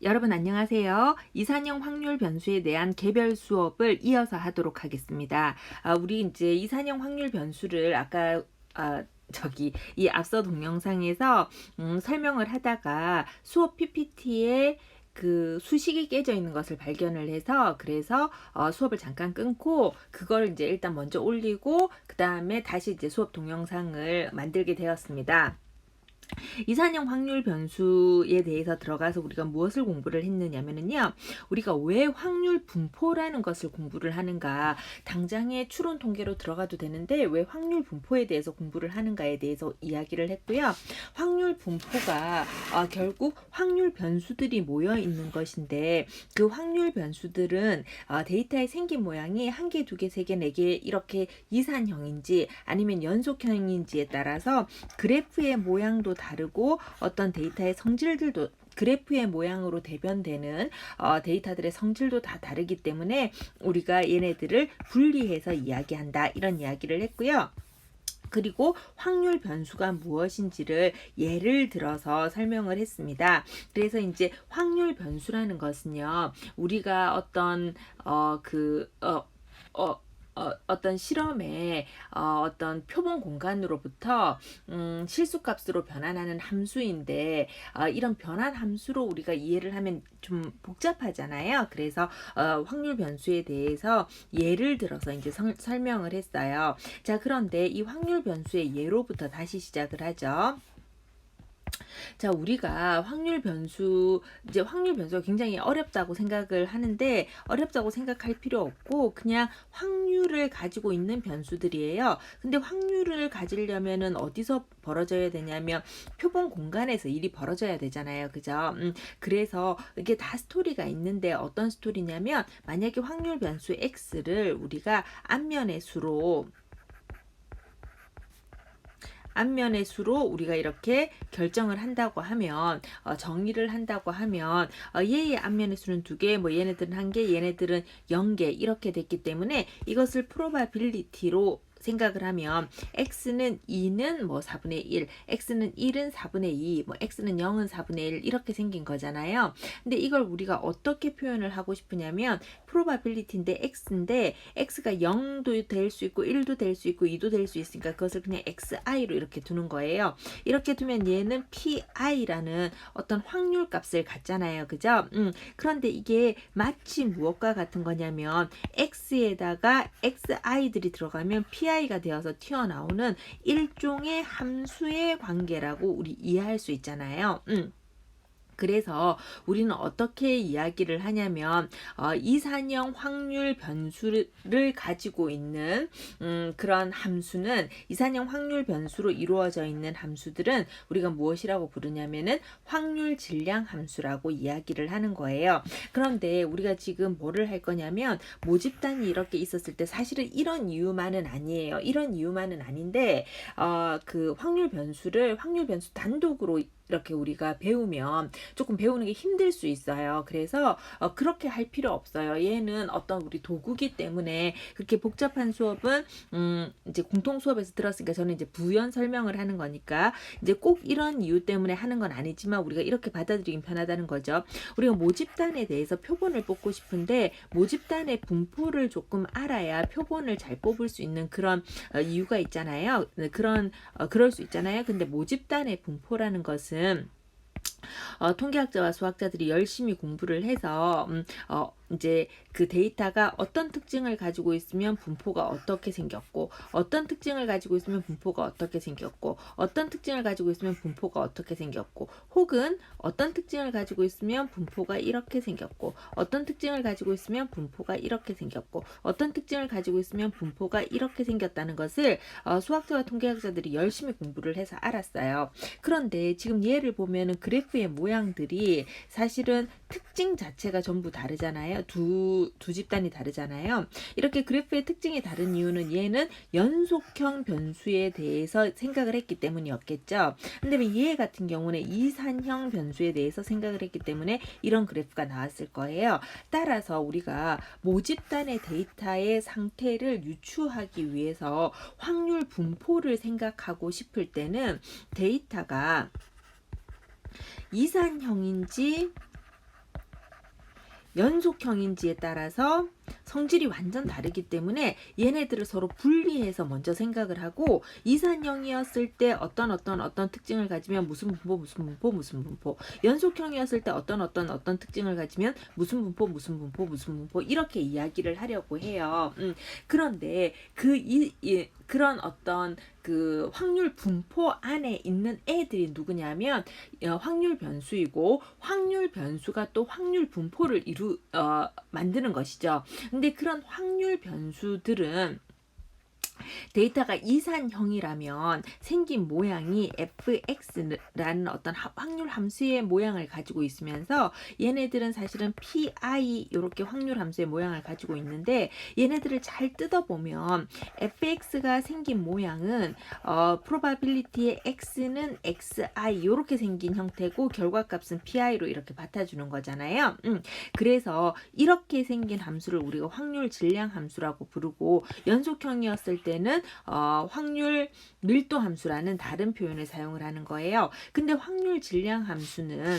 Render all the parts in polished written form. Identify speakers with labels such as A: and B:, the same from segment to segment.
A: 여러분 안녕하세요. 이산형 확률 변수에 대한 개별 수업을 이어서 하도록 하겠습니다. 우리 이제 이산형 확률 변수를 아까 이 앞서 동영상에서 설명을 하다가 수업 PPT에 그 수식이 깨져 있는 것을 발견을 해서 그래서 수업을 잠깐 끊고 그걸 이제 일단 먼저 올리고 그 다음에 다시 이제 수업 동영상을 만들게 되었습니다. 이산형 확률 변수에 대해서 들어가서 우리가 무엇을 공부를 했느냐면요. 우리가 왜 확률 분포라는 것을 공부를 하는가, 당장의 추론 통계로 들어가도 되는데 왜 확률 분포에 대해서 공부를 하는가에 대해서 이야기를 했고요. 확률 분포가 결국 확률 변수들이 모여 있는 것인데 그 확률 변수들은 데이터의 생긴 모양이 한 개, 두 개, 세 개, 네 개 이렇게 이산형인지 아니면 연속형인지에 따라서 그래프의 모양도 다르고 어떤 데이터의 성질들도 그래프의 모양으로 대변되는 데이터들의 성질도 다 다르기 때문에 우리가 얘네들을 분리해서 이야기한다, 이런 이야기를 했고요. 그리고 확률 변수가 무엇인지를 예를 들어서 설명을 했습니다. 그래서 이제 확률 변수라는 것은요, 우리가 어떤 어떤 실험에 어떤 표본 공간으로부터 실수값으로 변환하는 함수인데 이런 변환 함수로 우리가 이해를 하면 좀 복잡하잖아요. 그래서 확률 변수에 대해서 예를 들어서 이제 설명을 했어요. 자, 그런데 이 확률 변수의 예로부터 다시 시작을 하죠. 자, 우리가 확률 변수가 굉장히 어렵다고 생각을 하는데 어렵다고 생각할 필요 없고 그냥 확률을 가지고 있는 변수들이에요. 근데 확률을 가지려면은 어디서 벌어져야 되냐면 표본 공간에서 일이 벌어져야 되잖아요. 그죠? 그래서 이게 다 스토리가 있는데 어떤 스토리냐면 만약에 확률 변수 x를 우리가 앞면의 수로 우리가 이렇게 결정을 한다고 하면 정의를 한다고 하면 얘의 앞면의 수는 2개, 뭐 얘네들은 1개, 얘네들은 0개 이렇게 됐기 때문에 이것을 프로바빌리티로 생각을 하면 x는 2는 뭐 4분의 1, x는 1은 4분의 2, 뭐 x는 0은 4분의 1 이렇게 생긴 거잖아요. 근데 이걸 우리가 어떻게 표현을 하고 싶으냐면 probability인데 x인데 x가 0도 될 수 있고 1도 될 수 있고 2도 될 수 있으니까 그것을 그냥 xi로 이렇게 두는 거예요. 이렇게 두면 얘는 pi라는 어떤 확률 값을 갖잖아요. 그죠? 그런데 이게 마치 무엇과 같은 거냐면 x에다가 xi들이 들어가면 pi가 되어서 튀어나오는 일종의 함수의 관계라고 우리 이해할 수 있잖아요. 그래서 우리는 어떻게 이야기를 하냐면 이산형 확률 변수를 가지고 있는 그런 함수는 이산형 확률 변수로 이루어져 있는 함수들은 우리가 무엇이라고 부르냐면은 확률 질량 함수라고 이야기를 하는 거예요. 그런데 우리가 지금 뭐를 할 거냐면 모집단이 이렇게 있었을 때 사실은 이런 이유만은 아니에요. 이런 이유만은 아닌데 그 확률 변수 단독으로 이렇게 우리가 배우면 조금 배우는 게 힘들 수 있어요. 그래서 그렇게 할 필요 없어요. 얘는 어떤 우리 도구기 때문에 그렇게 복잡한 수업은 이제 공통 수업에서 들었으니까 저는 이제 부연 설명을 하는 거니까 이제 꼭 이런 이유 때문에 하는 건 아니지만 우리가 이렇게 받아들이긴 편하다는 거죠. 우리가 모집단에 대해서 표본을 뽑고 싶은데 모집단의 분포를 조금 알아야 표본을 잘 뽑을 수 있는 그런 이유가 있잖아요. 그럴 수 있잖아요. 근데 모집단의 분포라는 것은 통계학자와 수학자들이 열심히 공부를 해서 이제 그 데이터가 어떤 특징을 가지고 있으면 분포가 어떻게 생겼고 어떤 특징을 가지고 있으면 분포가 어떻게 생겼고 어떤 특징을 가지고 있으면 분포가 어떻게 생겼고 혹은 어떤 특징을 가지고 있으면 분포가 이렇게 생겼고 어떤 특징을 가지고 있으면 분포가 이렇게 생겼고 어떤 특징을 가지고 있으면 분포가 이렇게 생겼다는 것을 수학자와 통계학자들이 열심히 공부를 해서 알았어요. 그런데 지금 얘를 보면은 그래프의 모양들이 사실은 특징 자체가 전부 다르잖아요. 두 집단이 다르잖아요. 이렇게 그래프의 특징이 다른 이유는 얘는 연속형 변수에 대해서 생각을 했기 때문이었겠죠. 근데 얘 같은 경우는 이산형 변수에 대해서 생각을 했기 때문에 이런 그래프가 나왔을 거예요. 따라서 우리가 모집단의 데이터의 상태를 유추하기 위해서 확률 분포를 생각하고 싶을 때는 데이터가 이산형인지 연속형인지에 따라서 성질이 완전 다르기 때문에 얘네들을 서로 분리해서 먼저 생각을 하고, 이산형이었을 때 어떤 특징을 가지면 무슨 분포 무슨 분포, 연속형이었을 때 어떤 특징을 가지면 무슨 분포 무슨 분포 이렇게 이야기를 하려고 해요. 그런데 그런 어떤 그 확률 분포 안에 있는 애들이 누구냐면 확률 변수이고, 확률 변수가 또 확률 분포를 만드는 것이죠. 근데 그런 확률 변수들은 데이터가 이산형이라면 생긴 모양이 fx라는 어떤 확률 함수의 모양을 가지고 있으면서, 얘네들은 사실은 pi 이렇게 확률 함수의 모양을 가지고 있는데, 얘네들을 잘 뜯어보면 fx가 생긴 모양은 probability의 x는 xi 이렇게 생긴 형태고, 결과값은 pi로 이렇게 바꿔주는 거잖아요. 그래서 이렇게 생긴 함수를 우리가 확률 질량 함수라고 부르고, 연속형이었을 때는 확률 밀도 함수라는 다른 표현을 사용을 하는 거예요. 근데 확률 질량 함수는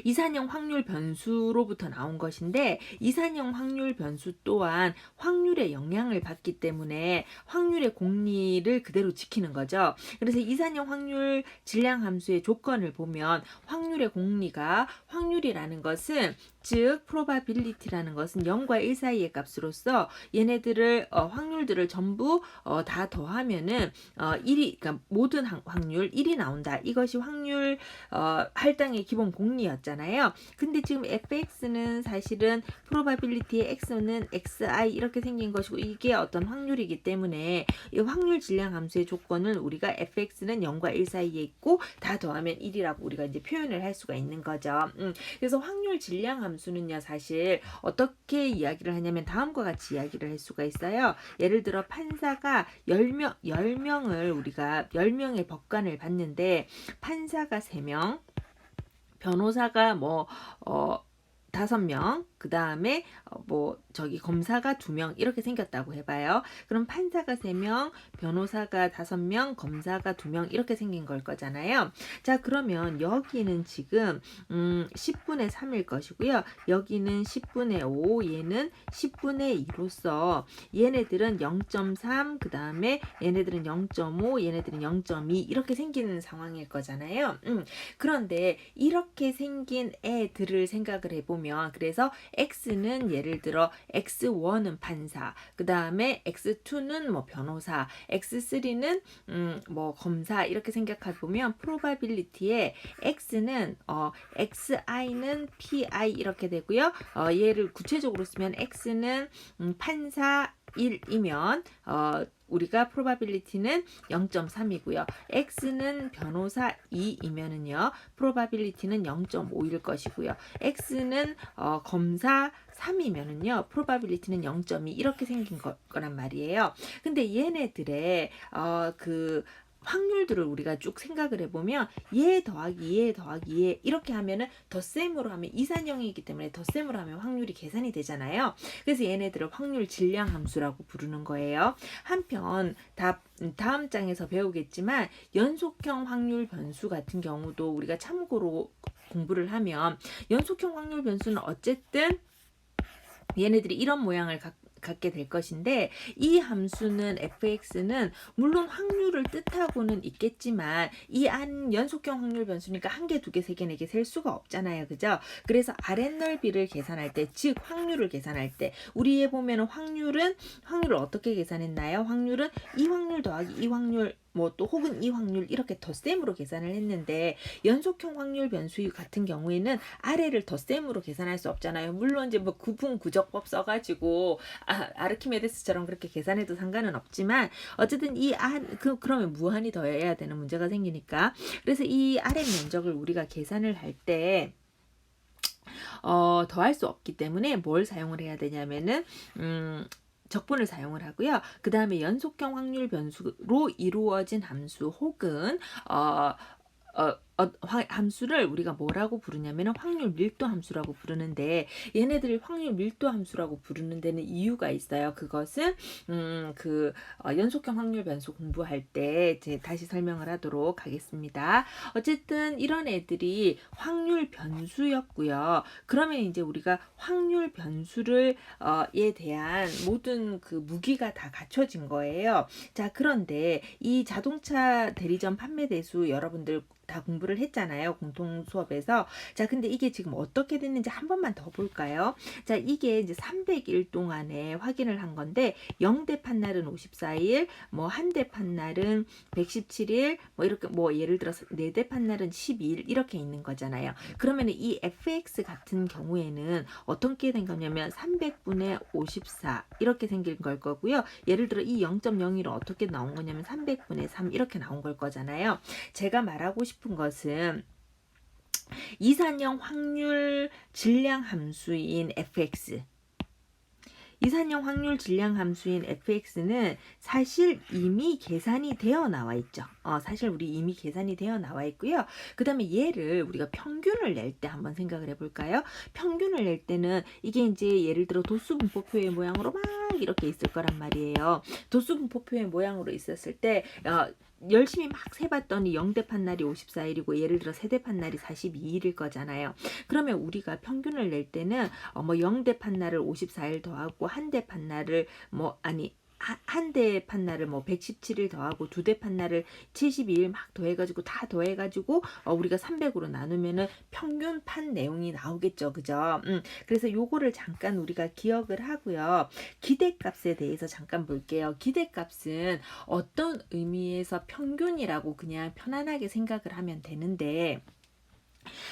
A: 이산형 확률 변수로부터 나온 것인데, 이산형 확률 변수 또한 확률에 영향을 받기 때문에 확률의 공리를 그대로 지키는 거죠. 그래서 이산형 확률 질량 함수의 조건을 보면, 확률의 공리가, 확률이라는 것은 즉 probability라는 것은 0과 1 사이의 값으로서 얘네들을 확률들을 전부 다 더하면은 1이, 그러니까 모든 확률 1이 나온다. 이것이 확률 할당의 기본 공리였잖아요. 근데 지금 fx는 사실은 probability의 x는 xi 이렇게 생긴 것이고, 이게 어떤 확률이기 때문에 이 확률 질량 함수의 조건을 우리가 fx는 0과 1 사이에 있고 다 더하면 1이라고 우리가 이제 표현을 할 수가 있는 거죠. 그래서 확률 질량 함수는요, 사실 어떻게 이야기를 하냐면 다음과 같이 이야기를 할 수가 있어요. 예를 들어 판사가 10명을 우리가 10명의 법관을 봤는데, 판사가 3명, 변호사가 5명, 그 다음에 검사가 2명 이렇게 생겼다고 해봐요. 그럼 판사가 3명, 변호사가 5명, 검사가 2명 이렇게 생긴 걸 거잖아요. 자, 그러면 여기는 지금 10분의 3일 것이고요. 여기는 10분의 5, 얘는 10분의 2로서 얘네들은 0.3, 그 다음에 얘네들은 0.5, 얘네들은 0.2 이렇게 생기는 상황일 거잖아요. 그런데 이렇게 생긴 애들을 생각을 해보면, 그래서 x는 예를 들어 x1은 판사, 그 다음에 x2는 변호사, x3는 검사 이렇게 생각해 보면, probability에 x는 xi는 pi 이렇게 되고요. 얘를 구체적으로 쓰면 x는 판사 1이면 우리가 probability는 0.3이고요. x는 변호사 2이면은요, probability는 0.5일 것이고요. x는 검사 3이면은요, probability는 0.2 이렇게 생긴 거란 말이에요. 근데 얘네들의 확률들을 우리가 쭉 생각을 해보면, 얘 더하기 얘 이렇게 하면은 덧셈으로 하면, 이산형이기 때문에 덧셈으로 하면 확률이 계산이 되잖아요. 그래서 얘네들을 확률 질량 함수라고 부르는 거예요. 한편 다음 장에서 배우겠지만, 연속형 확률 변수 같은 경우도 우리가 참고로 공부를 하면, 연속형 확률 변수는 어쨌든 얘네들이 이런 모양을 갖게 될 것인데, 이 함수는 fx는 물론 확률을 뜻하고는 있겠지만, 이 안 연속형 확률 변수니까 1개, 2개, 3개, 4개 셀 수가 없잖아요. 그죠? 그래서 아랫넓이를 계산할 때, 즉 확률을 계산할 때, 우리에 보면은 확률을 어떻게 계산했나요? 확률은 이 확률 더하기 이 확률 또 혹은 이 확률 이렇게 덧셈으로 계산을 했는데, 연속형 확률 변수 같은 경우에는 아래를 덧셈으로 계산할 수 없잖아요. 물론 이제 구분구적법 써가지고 아르키메데스처럼 그렇게 계산해도 상관은 없지만, 어쨌든 그러면 무한히 더해야 되는 문제가 생기니까, 그래서 이 아래 면적을 우리가 계산을 할 때 더할 수 없기 때문에 뭘 사용을 해야 되냐면은 적분을 사용을 하고요. 그 다음에 연속형 확률 변수로 이루어진 함수 혹은 함수를 우리가 뭐라고 부르냐면 확률 밀도 함수라고 부르는데, 얘네들을 확률 밀도 함수라고 부르는 데는 이유가 있어요. 그것은 연속형 확률 변수 공부할 때 이제 다시 설명을 하도록 하겠습니다. 어쨌든 이런 애들이 확률 변수였고요. 그러면 이제 우리가 확률 변수를 에 대한 모든 그 무기가 다 갖춰진 거예요. 자, 그런데 이 자동차 대리점 판매 대수 여러분들 다 공부를 했잖아요. 공통 수업에서. 자, 근데 이게 지금 어떻게 됐는지 한 번만 더 볼까요? 자, 이게 이제 300일 동안에 확인을 한 건데, 0대 판날은 54일, 뭐 1대 판날은 117일, 뭐 이렇게 뭐 예를 들어서 4대 판날은 12일 이렇게 있는 거잖아요. 그러면 이 fx 같은 경우에는 어떻게 된 거냐면 300분의 54 이렇게 생긴 걸 거고요. 예를 들어 이 0.01은 어떻게 나온 거냐면 300분의 3 이렇게 나온 걸 거잖아요. 제가 말하고 싶은 것은 이산형 확률 질량 함수인 fx, 이산형 확률 질량 함수인 fx는 사실 이미 계산이 되어 나와 있죠. 사실 우리 이미 계산이 되어 나와 있고요. 그 다음에 얘를 우리가 평균을 낼 때 한번 생각을 해볼까요? 평균을 낼 때는 이게 이제 예를 들어 도수분포표의 모양으로 막 이렇게 있을 거란 말이에요. 도수분포표의 모양으로 있었을 때 열심히 막 세봤더니 0대 판날이 54일이고 예를 들어 세대 판날이 42일일 거잖아요. 그러면 우리가 평균을 낼 때는 뭐 0대 판날을 54일 더하고 한대 판날을 한 대 판날을 뭐 117일 더하고 2대 판날을 72일 막 더해가지고 다 더해가지고 우리가 300으로 나누면은 평균 판 내용이 나오겠죠. 그죠? 그래서 요거를 잠깐 우리가 기억을 하고요. 기대값에 대해서 잠깐 볼게요. 기대값은 어떤 의미에서 평균이라고 그냥 편안하게 생각을 하면 되는데,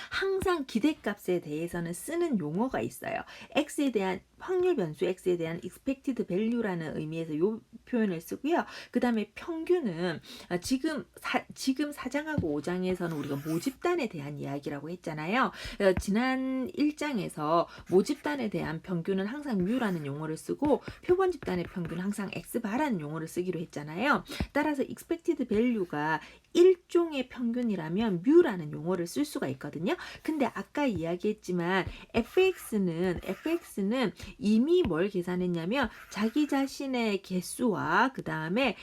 A: 항상 기대값에 대해서는 쓰는 용어가 있어요. x에 대한 확률 변수 x에 대한 expected value라는 의미에서 요 표현을 쓰고요. 그 다음에 평균은 지금 4장하고 5장에서는 우리가 모집단에 대한 이야기라고 했잖아요. 지난 1장에서 모집단에 대한 평균은 항상 뮤라는 용어를 쓰고 표본 집단의 평균은 항상 x바라는 용어를 쓰기로 했잖아요. 따라서 expected value가 일종의 평균이라면 뮤라는 용어를 쓸 수가 있거든요. 근데 아까 이야기했지만 fx는 이미 뭘 계산했냐면 자기 자신의 개수와 그 다음에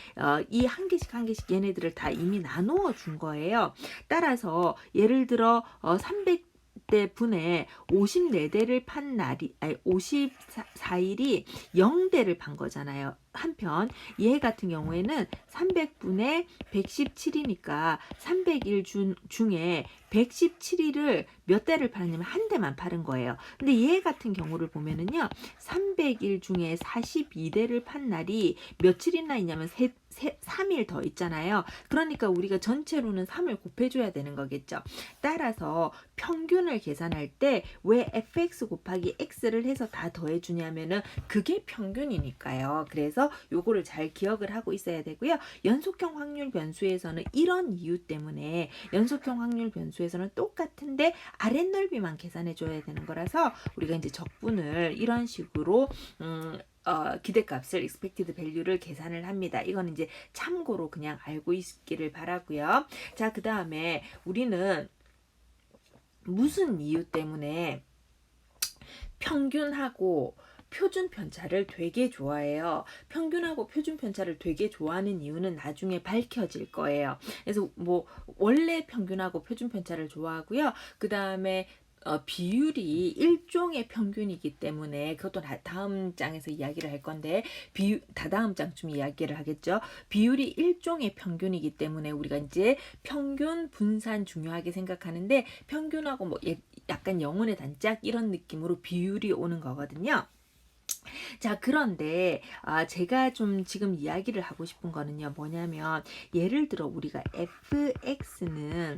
A: 이 한 개씩 얘네들을 다 이미 나누어 준 거예요. 따라서 예를 들어 300대 분에 54대를 판 날이 54일이 0대를 판 거잖아요. 한편 얘 같은 경우에는 300분의 117이니까 300일 중에 117일을 몇 대를 팔았냐면 한 대만 팔은 거예요. 근데 얘 같은 경우를 보면은요, 300일 중에 42대를 판 날이 며칠이나 있냐면 3일 더 있잖아요. 그러니까 우리가 전체로는 3을 곱해줘야 되는 거겠죠. 따라서 평균을 계산할 때 왜 fx 곱하기 x를 해서 다 더해주냐면은 그게 평균이니까요. 그래서 요거를 잘 기억을 하고 있어야 되고요. 연속형 확률 변수에서는 이런 이유 때문에 연속형 확률 변수에서는 똑같은데 아랫넓이만 계산해 줘야 되는 거라서 우리가 이제 적분을 이런 식으로 기대값을 expected value를 계산을 합니다. 이거는 이제 참고로 그냥 알고 있기를 바라고요. 자, 그 다음에 우리는 무슨 이유 때문에 평균하고 표준 편차를 되게 좋아해요. 평균하고 표준 편차를 되게 좋아하는 이유는 나중에 밝혀질 거예요. 그래서 뭐 원래 평균하고 표준 편차를 좋아하고요. 그 다음에 비율이 일종의 평균이기 때문에 그것도 다음 장에서 이야기를 할 건데 다다음 장쯤 이야기를 하겠죠. 비율이 일종의 평균이기 때문에 우리가 이제 평균 분산 중요하게 생각하는데 평균하고 뭐 약간 영혼의 단짝 이런 느낌으로 비율이 오는 거거든요. 자, 그런데 제가 좀 지금 이야기를 하고 싶은 거는요, 뭐냐면 예를 들어 우리가 fx는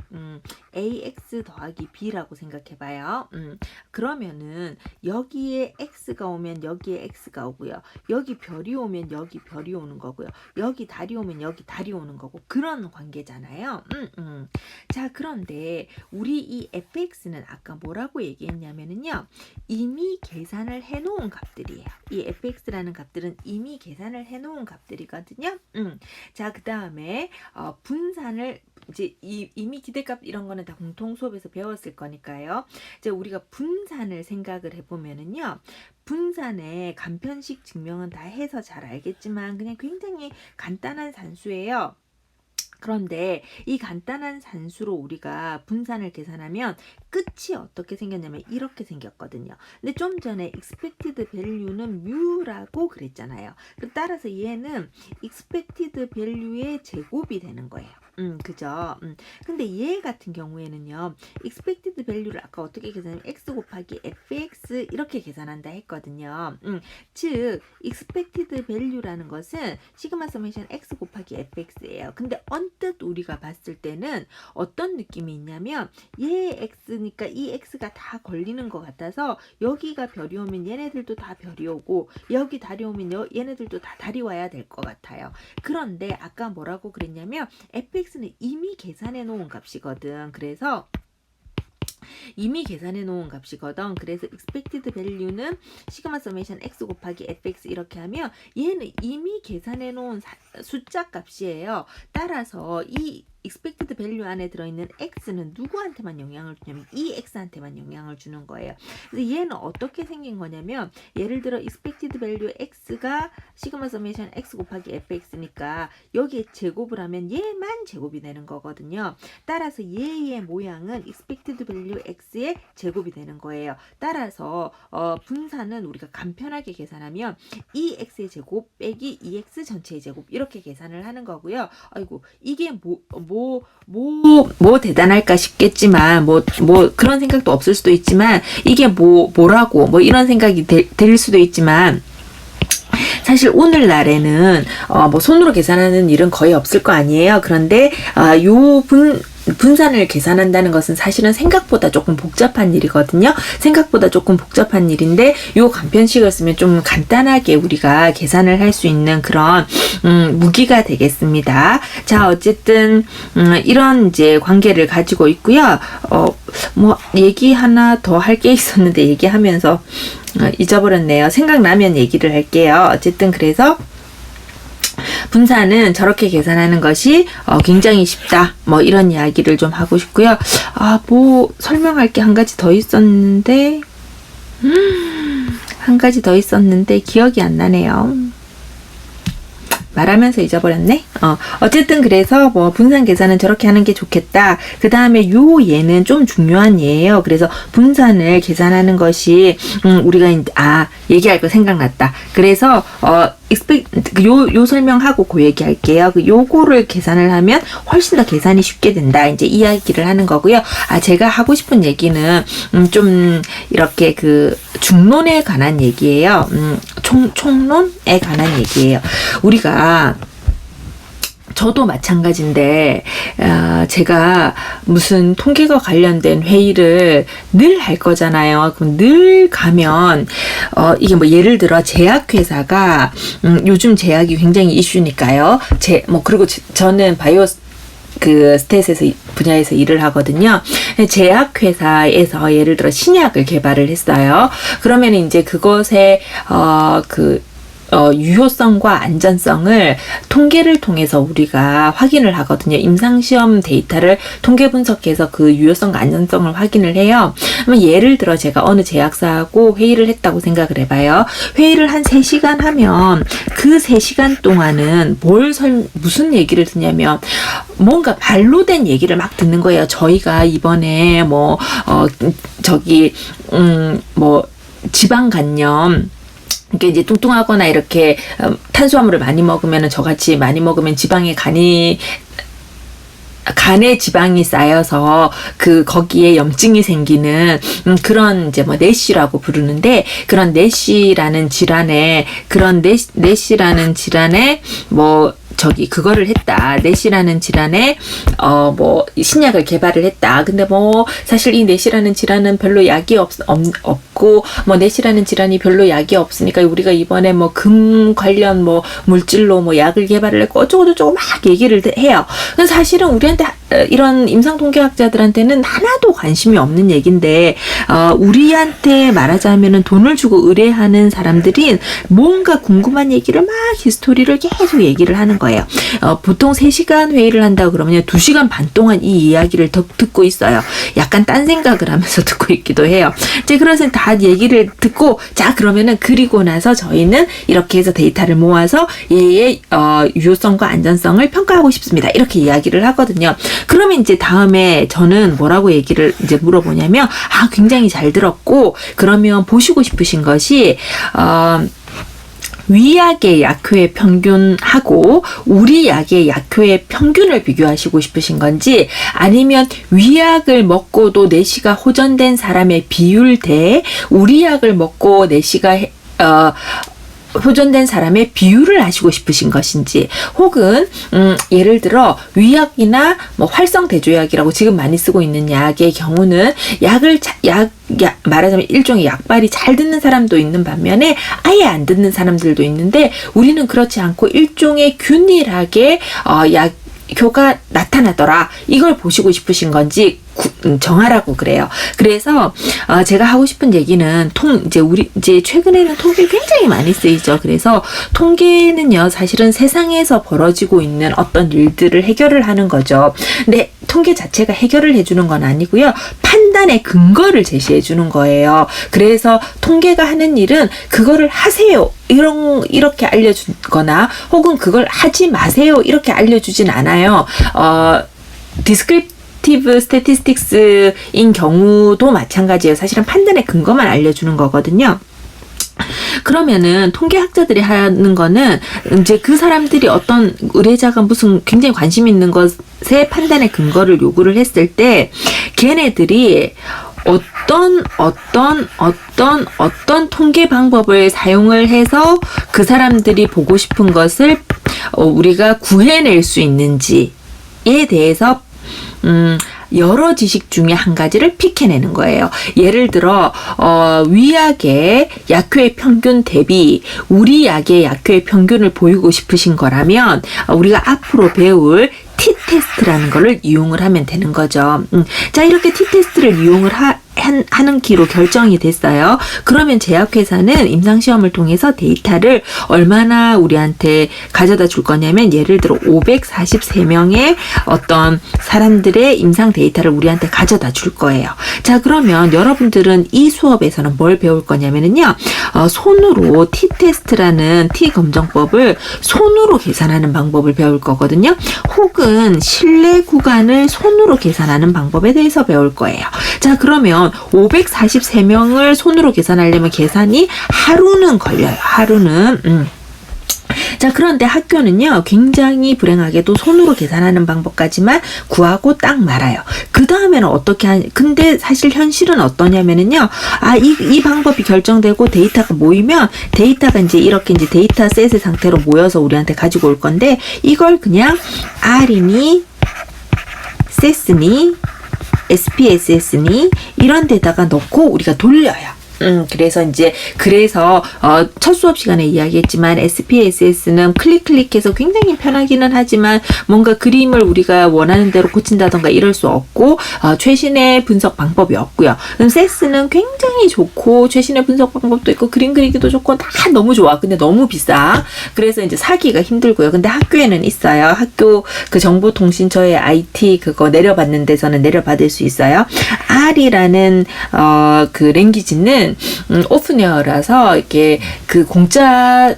A: ax 더하기 b라고 생각해 봐요. 그러면은 여기에 x가 오면 여기에 x가 오고요. 여기 별이 오면 여기 별이 오는 거고요. 여기 달이 오면 여기 달이 오는 거고, 그런 관계잖아요. 자, 그런데 우리 이 fx는 아까 뭐라고 얘기했냐면은요, 이미 계산을 해 놓은 값들이에요. 이 fx라는 값들은 이미 계산을 해 놓은 값들이거든요. 자, 그 다음에 분산을 이제 이미 기대값 이런 거는 다 공통 수업에서 배웠을 거니까요. 이제 우리가 분산을 생각을 해보면은요. 분산의 간편식 증명은 다 해서 잘 알겠지만 그냥 굉장히 간단한 산수예요. 그런데 이 간단한 산수로 우리가 분산을 계산하면 끝이 어떻게 생겼냐면 이렇게 생겼거든요. 근데 좀 전에 expected value는 mu라고 그랬잖아요. 따라서 얘는 expected value의 제곱이 되는 거예요. 그죠? 근데 얘 같은 경우에는요, expected value를 아까 어떻게 계산하면 x 곱하기 fx 이렇게 계산한다 했거든요. 즉, expected value라는 것은 시그마 서메이션 x 곱하기 fx예요. 근데 언뜻 우리가 봤을 때는 어떤 느낌이 있냐면 얘 x니까 이 x가 다 걸리는 것 같아서 여기가 별이 오면 얘네들도 다 별이 오고 여기 달이 오면 얘네들도 다 달이 와야 될 것 같아요. 그런데 아까 뭐라고 그랬냐면 fx는 이미 계산해 놓은 값이거든. 그래서 이미 계산해 놓은 값이거든. 그래서 expected value는 시그마 서메이션 x 곱하기 fx 이렇게 하면 얘는 이미 계산해 놓은 숫자 값이에요. 따라서 이 expected value 안에 들어있는 x는 누구한테만 영향을 주냐면 이 x한테만 영향을 주는 거예요. 그래서 얘는 어떻게 생긴 거냐면 예를 들어 expected value x가 시그마 서메이션 x 곱하기 fx니까 여기에 제곱을 하면 얘만 제곱이 되는 거거든요. 따라서 얘의 모양은 expected value x의 제곱이 되는 거예요. 따라서 분산은 우리가 간편하게 계산하면 2x의 제곱 빼기 2x 전체의 제곱 이렇게 계산을 하는 거고요. 아이고 이게 뭐 대단할까 싶겠지만 뭐 그런 생각도 없을 수도 있지만 이게 뭐라고 뭐 이런 생각이 될 수도 있지만 사실 오늘날에는 뭐 손으로 계산하는 일은 거의 없을 거 아니에요. 그런데 요 분산을 계산한다는 것은 사실은 생각보다 조금 복잡한 일이거든요. 생각보다 조금 복잡한 일인데 요 간편식을 쓰면 좀 간단하게 우리가 계산을 할 수 있는 그런 무기가 되겠습니다. 자, 어쨌든 이런 이제 관계를 가지고 있고요. 뭐 얘기 하나 더 할 게 있었는데 얘기하면서 잊어버렸네요. 생각나면 얘기를 할게요. 어쨌든 그래서 분산은 저렇게 계산하는 것이 굉장히 쉽다. 뭐 이런 이야기를 좀 하고 싶고요. 뭐 설명할 게 한 가지 더 있었는데 기억이 안 나네요. 말하면서 잊어버렸네. 어쨌든 그래서 뭐 분산 계산은 저렇게 하는 게 좋겠다. 그 다음에 요 얘는 좀 중요한 예예요. 그래서 분산을 계산하는 것이 우리가 얘기할 거 생각났다. 그래서 요 설명하고 그 얘기 할게요. 요거를 계산을 하면 훨씬 더 계산이 쉽게 된다. 이제 이야기를 하는 거고요. 제가 하고 싶은 얘기는 좀 이렇게 그 중론에 관한 얘기예요. 총론에 관한 얘기예요. 우리가 저도 마찬가지인데 제가 무슨 통계과 관련된 회의를 늘 할 거잖아요. 그럼 늘 가면 이게 뭐 예를 들어 제약회사가 요즘 제약이 굉장히 이슈니까요. 그리고 저는 바이오 스탯에서 분야에서 일을 하거든요. 제약회사에서 예를 들어 신약을 개발을 했어요. 그러면 이제 그것의 유효성과 안전성을 통계를 통해서 우리가 확인을 하거든요. 임상시험 데이터를 통계 분석해서 그 유효성과 안전성을 확인을 해요. 그러면 예를 들어 제가 어느 제약사하고 회의를 했다고 생각을 해봐요. 회의를 한 3시간 하면 그 3시간 동안은 무슨 얘기를 듣냐면 뭔가 말로 된 얘기를 막 듣는 거예요. 저희가 이번에 지방간염 이게 이제 뚱뚱하거나 이렇게 탄수화물을 많이 먹으면 저같이 많이 먹으면 간에 지방이 쌓여서 거기에 염증이 생기는 그런 이제 내시라고 부르는데 그런 내시라는 질환에 그거를 했다. 넷이라는 질환에 뭐 신약을 개발을 했다. 근데 뭐 사실 이 넷이라는 질환은 별로 약이 없고 뭐 넷이라는 질환이 별로 약이 없으니까 우리가 이번에 뭐 금 관련 뭐 물질로 뭐 약을 개발을 했고 어쩌고저쩌고 막 얘기를 해요. 근데 사실은 우리한테 이런 임상 통계학자들한테는 하나도 관심이 없는 얘긴데 우리한테 말하자면은 돈을 주고 의뢰하는 사람들이 뭔가 궁금한 얘기를 막 히스토리를 계속 얘기를 하는 거예요. 보통 3시간 회의를 한다고 그러면 2시간 반 동안 이 이야기를 듣고 있어요. 약간 딴 생각을 하면서 듣고 있기도 해요. 이제 그래서 다 얘기를 듣고 자 그러면은 그리고 나서 저희는 이렇게 해서 데이터를 모아서 얘의 유효성과 안전성을 평가하고 싶습니다. 이렇게 이야기를 하거든요. 그러면 이제 다음에 저는 뭐라고 얘기를 이제 물어보냐면 굉장히 잘 들었고 그러면 보시고 싶으신 것이 위약의 약효의 평균하고 우리 약의 약효의 평균을 비교하시고 싶으신 건지 아니면 위약을 먹고도 내시가 호전된 사람의 비율 대 우리 약을 먹고 내시가 호전된 사람의 비율을 하시고 싶으신 것인지 혹은 예를 들어 위약이나 뭐 활성대조약이라고 지금 많이 쓰고 있는 약의 경우는 말하자면 일종의 약발이 잘 듣는 사람도 있는 반면에 아예 안 듣는 사람들도 있는데 우리는 그렇지 않고 일종의 균일하게 약효가 나타나더라. 이걸 보시고 싶으신 건지 정하라고 그래요. 그래서 제가 하고 싶은 얘기는 이제 최근에는 통계 굉장히 많이 쓰이죠. 그래서 통계는요 사실은 세상에서 벌어지고 있는 어떤 일들을 해결을 하는 거죠. 근데 통계 자체가 해결을 해주는 건 아니고요. 판단의 근거를 제시해 주는 거예요. 그래서 통계가 하는 일은 그거를 하세요. 이렇게 알려주거나 혹은 그걸 하지 마세요. 이렇게 알려주진 않아요. 디스크립티브 스태티스틱스인 경우도 마찬가지예요. 사실은 판단의 근거만 알려주는 거거든요. 그러면은 통계학자들이 하는 거는 이제 그 사람들이 어떤 의뢰자가 무슨 굉장히 관심 있는 것에 판단의 근거를 요구를 했을 때 걔네들이 어떤 통계 방법을 사용을 해서 그 사람들이 보고 싶은 것을 우리가 구해낼 수 있는지에 대해서 여러 지식 중에 한 가지를 픽해내는 거예요. 예를 들어 위약의 약효의 평균 대비 우리 약의 약효의 평균을 보이고 싶으신 거라면 우리가 앞으로 배울 T-테스트라는 거를 이용을 하면 되는 거죠. 자, 이렇게 T-테스트를 이용을 하는 기로 결정이 됐어요. 그러면 제약회사는 임상시험을 통해서 데이터를 얼마나 우리한테 가져다 줄 거냐면 예를 들어 543명의 어떤 사람들의 임상 데이터를 우리한테 가져다 줄 거예요. 자, 그러면 여러분들은 이 수업에서는 뭘 배울 거냐면요. 손으로 T-테스트라는 T-검정법을 손으로 계산하는 방법을 배울 거거든요. 혹은 실내 구간을 손으로 계산하는 방법에 대해서 배울 거예요. 자, 그러면 543명을 손으로 계산하려면 계산이 하루는 걸려요. 하루는. 자, 그런데 학교는요 굉장히 불행하게도 손으로 계산하는 방법까지만 구하고 딱 말아요. 그 다음에는 어떻게 근데 사실 현실은 어떠냐면은요 이 방법이 결정되고 데이터가 모이면 데이터가 이제 이렇게 이제 데이터셋의 상태로 모여서 우리한테 가지고 올 건데 이걸 그냥 R이니 세스니 SPSS니 이런 데다가 넣고 우리가 돌려요. 그래서 첫 수업 시간에 이야기했지만 SPSS는 클릭해서 굉장히 편하기는 하지만 뭔가 그림을 우리가 원하는 대로 고친다던가 이럴 수 없고 최신의 분석 방법이 없고요. 그럼 세스는 굉장히 좋고 최신의 분석 방법도 있고 그림 그리기도 좋고 다 너무 좋아. 근데 너무 비싸. 그래서 이제 사기가 힘들고요. 근데 학교에는 있어요. 학교 그 정보통신처의 IT 그거 내려받는 데서는 내려받을 수 있어요. R이라는 그 랭귀지는 오픈웨어라서 이렇게 그 공짜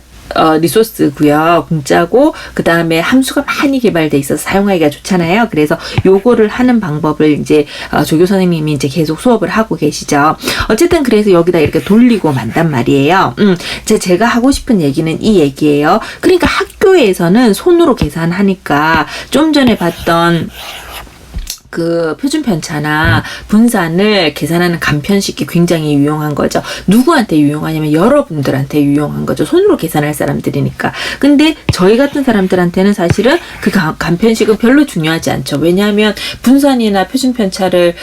A: 리소스고요. 공짜고 그 다음에 함수가 많이 개발돼 있어서 사용하기가 좋잖아요. 그래서 요거를 하는 방법을 이제 조교 선생님이 이제 계속 수업을 하고 계시죠. 어쨌든 그래서 여기다 이렇게 돌리고 만단 말이에요. 제가 하고 싶은 얘기는 이 얘기예요. 그러니까 학교에서는 손으로 계산하니까 좀 전에 봤던 그 표준 편차나 분산을 계산하는 간편식이 굉장히 유용한 거죠. 누구한테 유용하냐면 여러분들한테 유용한 거죠. 손으로 계산할 사람들이니까. 근데 저희 같은 사람들한테는 사실은 그 간편식은 별로 중요하지 않죠. 왜냐하면 분산이나 표준 편차를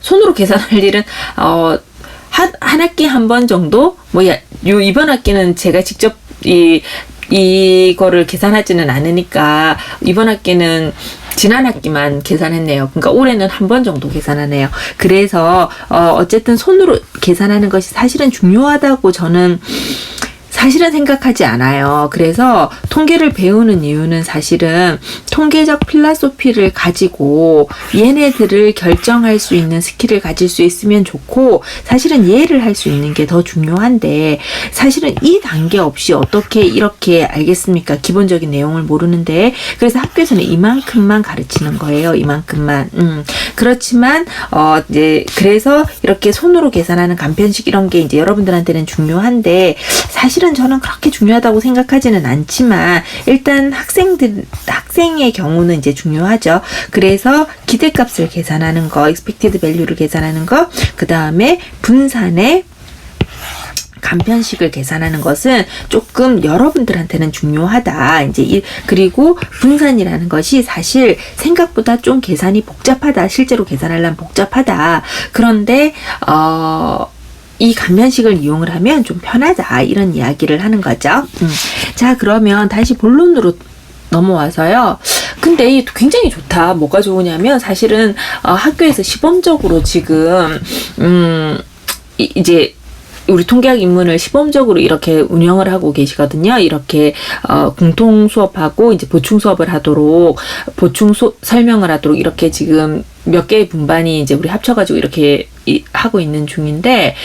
A: 손으로 계산할 일은 한 학기 한 번 정도 이번 학기는 제가 직접 이거를 계산하지는 않으니까 이번 학기는 지난 학기만 계산했네요. 그러니까 올해는 한 번 정도 계산하네요. 그래서 어쨌든 손으로 계산하는 것이 사실은 중요하다고 저는 사실은 생각하지 않아요. 그래서 통계를 배우는 이유는 사실은 통계적 필라소피를 가지고 얘네들을 결정할 수 있는 스킬을 가질 수 있으면 좋고, 사실은 이해를 할 수 있는 게 더 중요한데, 사실은 이 단계 없이 어떻게 이렇게 알겠습니까? 기본적인 내용을 모르는데. 그래서 학교에서는 이만큼만 가르치는 거예요. 이만큼만. 그렇지만 이제 그래서 이렇게 손으로 계산하는 간편식 이런 게 이제 여러분들한테는 중요한데, 사실은 저는 그렇게 중요하다고 생각하지는 않지만 일단 학생의 경우는 이제 중요하죠. 그래서 기대값을 계산하는 거, expected value를 계산하는 거, 그 다음에 분산의 간편식을 계산하는 것은 조금 여러분들한테는 중요하다. 이제 그리고 분산이라는 것이 사실 생각보다 좀 계산이 복잡하다. 실제로 계산하려면 복잡하다. 그런데 이 간편식을 이용을 하면 좀 편하다, 이런 이야기를 하는 거죠. 자, 그러면 다시 본론으로 넘어와서요. 근데 이 굉장히 좋다. 뭐가 좋으냐면 사실은 학교에서 시범적으로 지금 이제 우리 통계학 입문을 시범적으로 이렇게 운영을 하고 계시거든요. 이렇게 공통 수업하고 이제 보충 수업을 하도록, 설명을 하도록 이렇게 지금 몇 개의 분반이 이제 우리 합쳐가지고 이렇게 하고 있는 중인데,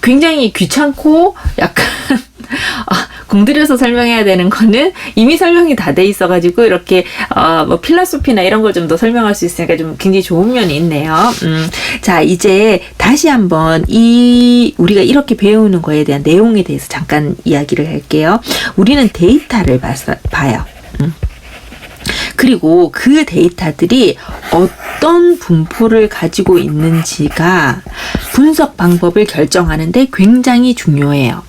A: 굉장히 귀찮고 약간 공들여서 설명해야 되는 거는 이미 설명이 다 돼 있어가지고 이렇게 뭐 필라소피나 이런 걸 좀 더 설명할 수 있으니까 좀 굉장히 좋은 면이 있네요. 자, 이제 다시 한번 우리가 이렇게 배우는 거에 대한 내용에 대해서 잠깐 이야기를 할게요. 우리는 데이터를 봐요. 그리고 그 데이터들이 어떤 분포를 가지고 있는지가 분석 방법을 결정하는데 굉장히 중요해요.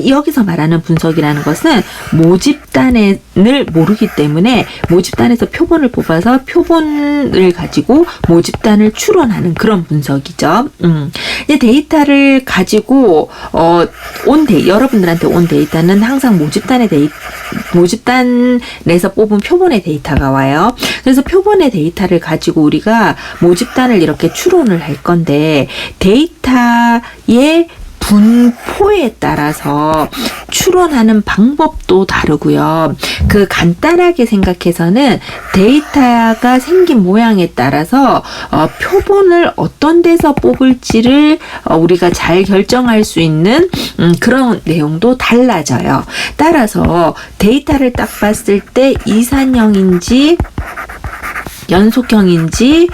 A: 여기서 말하는 분석이라는 것은 모집단을 모르기 때문에 모집단에서 표본을 뽑아서 표본을 가지고 모집단을 추론하는 그런 분석이죠. 이제 데이터를 가지고 여러분들한테 온 데이터는 항상 모집단에서 뽑은 표본의 데이터가 와요. 그래서 표본의 데이터를 가지고 우리가 모집단을 이렇게 추론을 할 건데, 데이터의 분포에 따라서 추론하는 방법도 다르고요. 그 간단하게 생각해서는 데이터가 생긴 모양에 따라서 표본을 어떤 데서 뽑을지를 우리가 잘 결정할 수 있는 그런 내용도 달라져요. 따라서 데이터를 딱 봤을 때 이산형인지 연속형인지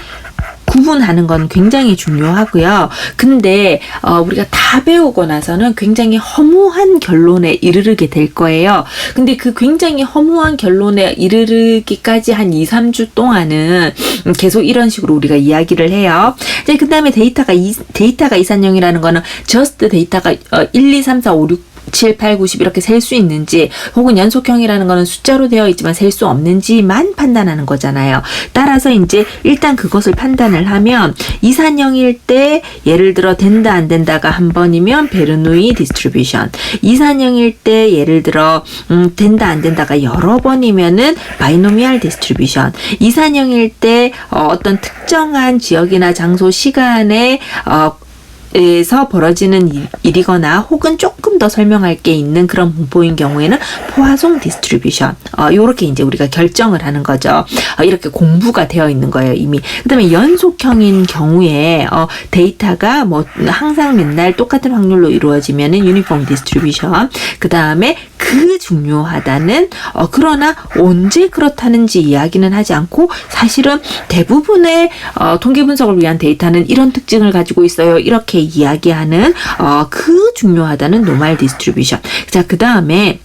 A: 구분하는 건 굉장히 중요하고요. 근데 우리가 다 배우고 나서는 굉장히 허무한 결론에 이르게 될 거예요. 근데 그 굉장히 허무한 결론에 이르기까지 한 2-3주 동안은 계속 이런 식으로 우리가 이야기를 해요. 이제 그 다음에 데이터가 이산형이라는 거는 just 데이터가 1, 2, 3, 4, 5, 6 7, 8, 90 이렇게 셀 수 있는지, 혹은 연속형이라는 거는 숫자로 되어 있지만 셀 수 없는지만 판단하는 거잖아요. 따라서 이제 일단 그것을 판단을 하면, 이산형일 때 예를 들어 된다 안 된다가 한 번이면 베르누이 디스트리뷰션, 이산형일 때 예를 들어 된다 안 된다가 여러 번이면은 바이노미얼 디스트리뷰션, 이산형일 때 어떤 특정한 지역이나 장소, 시간에 에서 벌어지는 일이거나 혹은 조금 더 설명할 게 있는 그런 분포인 경우에는 포화송 디스트리뷰션, 요렇게 이제 우리가 결정을 하는 거죠. 이렇게 공부가 되어 있는 거예요, 이미. 그 다음에 연속형인 경우에 데이터가 뭐 항상 맨날 똑같은 확률로 이루어지면은 유니폼 디스트리뷰션, 그 다음에 그 중요하다는 그러나 언제 그렇다는지 이야기는 하지 않고, 사실은 대부분의 통계 분석을 위한 데이터는 이런 특징을 가지고 있어요, 이렇게 이야기하는 그 중요하다는 노멀 디스트리뷰션. 자, 그 다음에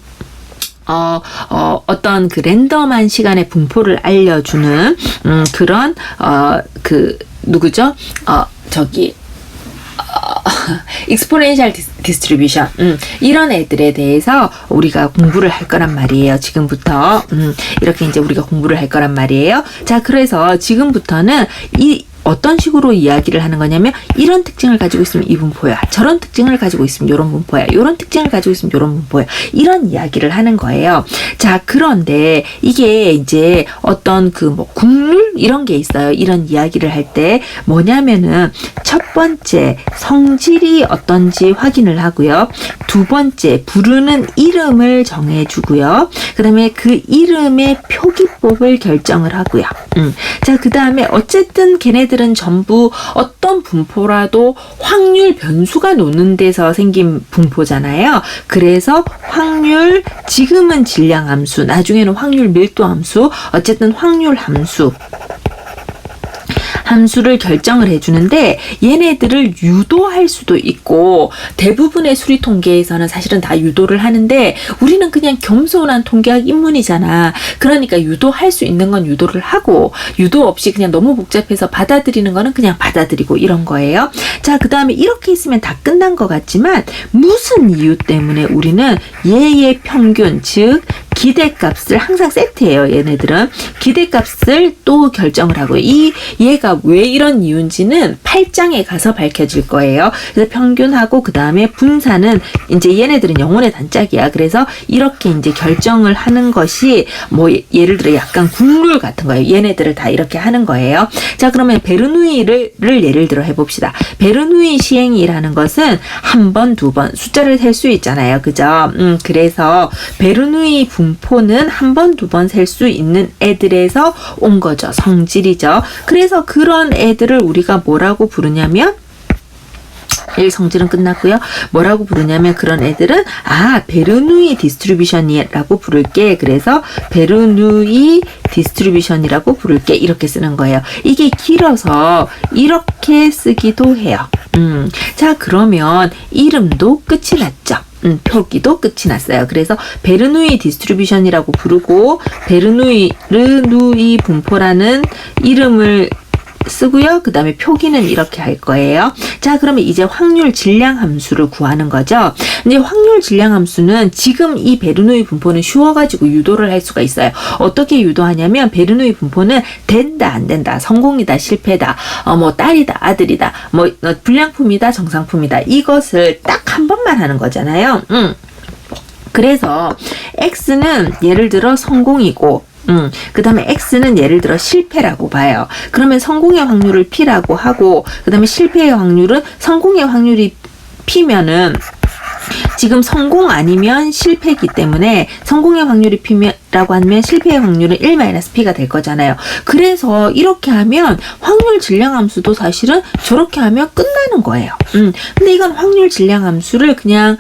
A: 어떤 그 랜덤한 시간의 분포를 알려주는 그런 누구죠? 익스포넨셜 디스트리뷰션 이런 애들에 대해서 우리가 공부를 할 거란 말이에요. 지금부터 이렇게 이제 우리가 공부를 할 거란 말이에요. 자, 그래서 지금부터는 어떤 식으로 이야기를 하는 거냐면 이런 특징을 가지고 있으면 이 분포야. 저런 특징을 가지고 있으면 이런 분포야. 이런 특징을 가지고 있으면 이런 분포야. 이런 이야기를 하는 거예요. 자, 그런데 이게 이제 어떤 국룰 이런 게 있어요. 이런 이야기를 할 때 뭐냐면은 첫 번째 성질이 어떤지 확인을 하고요. 두 번째 부르는 이름을 정해주고요. 그 다음에 그 이름의 표기법을 결정을 하고요. 자, 그 다음에 어쨌든 걔네들은 전부 어떤 분포라도 확률 변수가 노는 데서 생긴 분포잖아요. 그래서 확률, 지금은 질량 함수, 나중에는 확률 밀도 함수, 어쨌든 확률 함수를 결정을 해주는데 얘네들을 유도할 수도 있고 대부분의 수리 통계에서는 사실은 다 유도를 하는데 우리는 그냥 겸손한 통계학 입문이잖아. 그러니까 유도할 수 있는 건 유도를 하고 유도 없이 그냥 너무 복잡해서 받아들이는 거는 그냥 받아들이고 이런 거예요. 자, 그 다음에 이렇게 있으면 다 끝난 것 같지만 무슨 이유 때문에 우리는 얘의 평균, 즉 기대값을 항상 세트해요. 얘네들은 기대값을 또 결정을 하고 얘가 왜 이런 이유인지는 8장에 가서 밝혀질 거예요. 그래서 평균하고 그 다음에 분산은 이제 얘네들은 영혼의 단짝이야. 그래서 이렇게 이제 결정을 하는 것이 예를 들어 약간 국룰 같은 거예요. 얘네들을 다 이렇게 하는 거예요. 자, 그러면 베르누이를 예를 들어 해봅시다. 베르누이 시행이라는 것은 한 번, 두 번 숫자를 셀 수 있잖아요. 그죠? 그래서 베르누이 분포는 한 번, 두 번 셀 수 있는 애들에서 온 거죠. 성질이죠. 그래서 그런 애들을 우리가 뭐라고 부르냐면 성질은 끝났고요. 뭐라고 부르냐면 그런 애들은 베르누이 디스트리뷰션이라고 부를게. 그래서 베르누이 디스트리뷰션이라고 부를게. 이렇게 쓰는 거예요. 이게 길어서 이렇게 쓰기도 해요. 자, 그러면 이름도 끝이 났죠. 표기도 끝이 났어요. 그래서 베르누이 디스트리뷰션이라고 부르고 르누이 분포라는 이름을 쓰고요. 그 다음에 표기는 이렇게 할 거예요. 자, 그러면 이제 확률 질량 함수를 구하는 거죠. 이제 확률 질량 함수는 지금 이 베르누이 분포는 쉬워가지고 유도를 할 수가 있어요. 어떻게 유도하냐면 베르누이 분포는 된다, 안 된다, 성공이다, 실패다, 딸이다, 아들이다, 불량품이다, 정상품이다. 이것을 딱 한 번만 하는 거잖아요. 그래서 X는 예를 들어 성공이고 그 다음에 X는 예를 들어 실패라고 봐요. 그러면 성공의 확률을 P라고 하고 그 다음에 실패의 확률은 성공의 확률이 P면은 지금 성공 아니면 실패이기 때문에 성공의 확률이 P라고 하면 실패의 확률은 1-P가 될 거잖아요. 그래서 이렇게 하면 확률 질량 함수도 사실은 저렇게 하면 끝나는 거예요. 근데 이건 확률 질량 함수를 그냥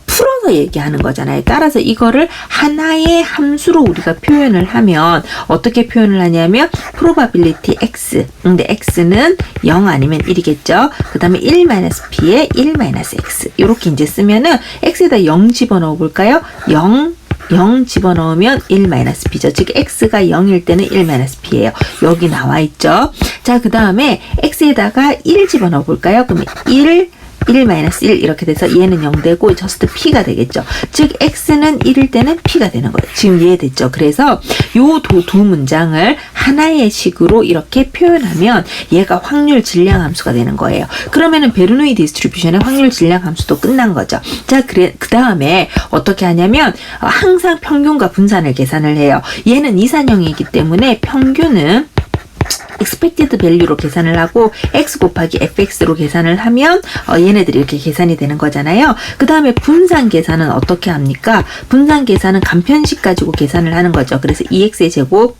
A: 풀어서 얘기하는 거잖아요. 따라서 이거를 하나의 함수로 우리가 표현을 하면 어떻게 표현을 하냐면 probability x. 근데 x는 0 아니면 1이겠죠. 그 다음에 1-p에 1-x. 이렇게 이제 쓰면은 x에다 0 집어넣어 볼까요? 0 집어넣으면 1-p죠. 즉 x가 0일 때는 1-p예요. 여기 나와 있죠. 자, 그 다음에 x에다가 1 집어넣어 볼까요? 그러면 1 이렇게 돼서 얘는 0 되고 저스트 P가 되겠죠. 즉 X는 1일 때는 P가 되는 거예요. 지금 이해됐죠? 그래서 요 두 문장을 하나의 식으로 이렇게 표현하면 얘가 확률 질량 함수가 되는 거예요. 그러면은 베르누이 디스트리뷰션의 확률 질량 함수도 끝난 거죠. 자, 그 다음에 어떻게 하냐면 항상 평균과 분산을 계산을 해요. 얘는 이산형이기 때문에 평균은 expected value로 계산을 하고 x 곱하기 fx로 계산을 하면 얘네들이 이렇게 계산이 되는 거잖아요. 그 다음에 분산 계산은 어떻게 합니까? 분산 계산은 간편식 가지고 계산을 하는 거죠. 그래서 2x의 제곱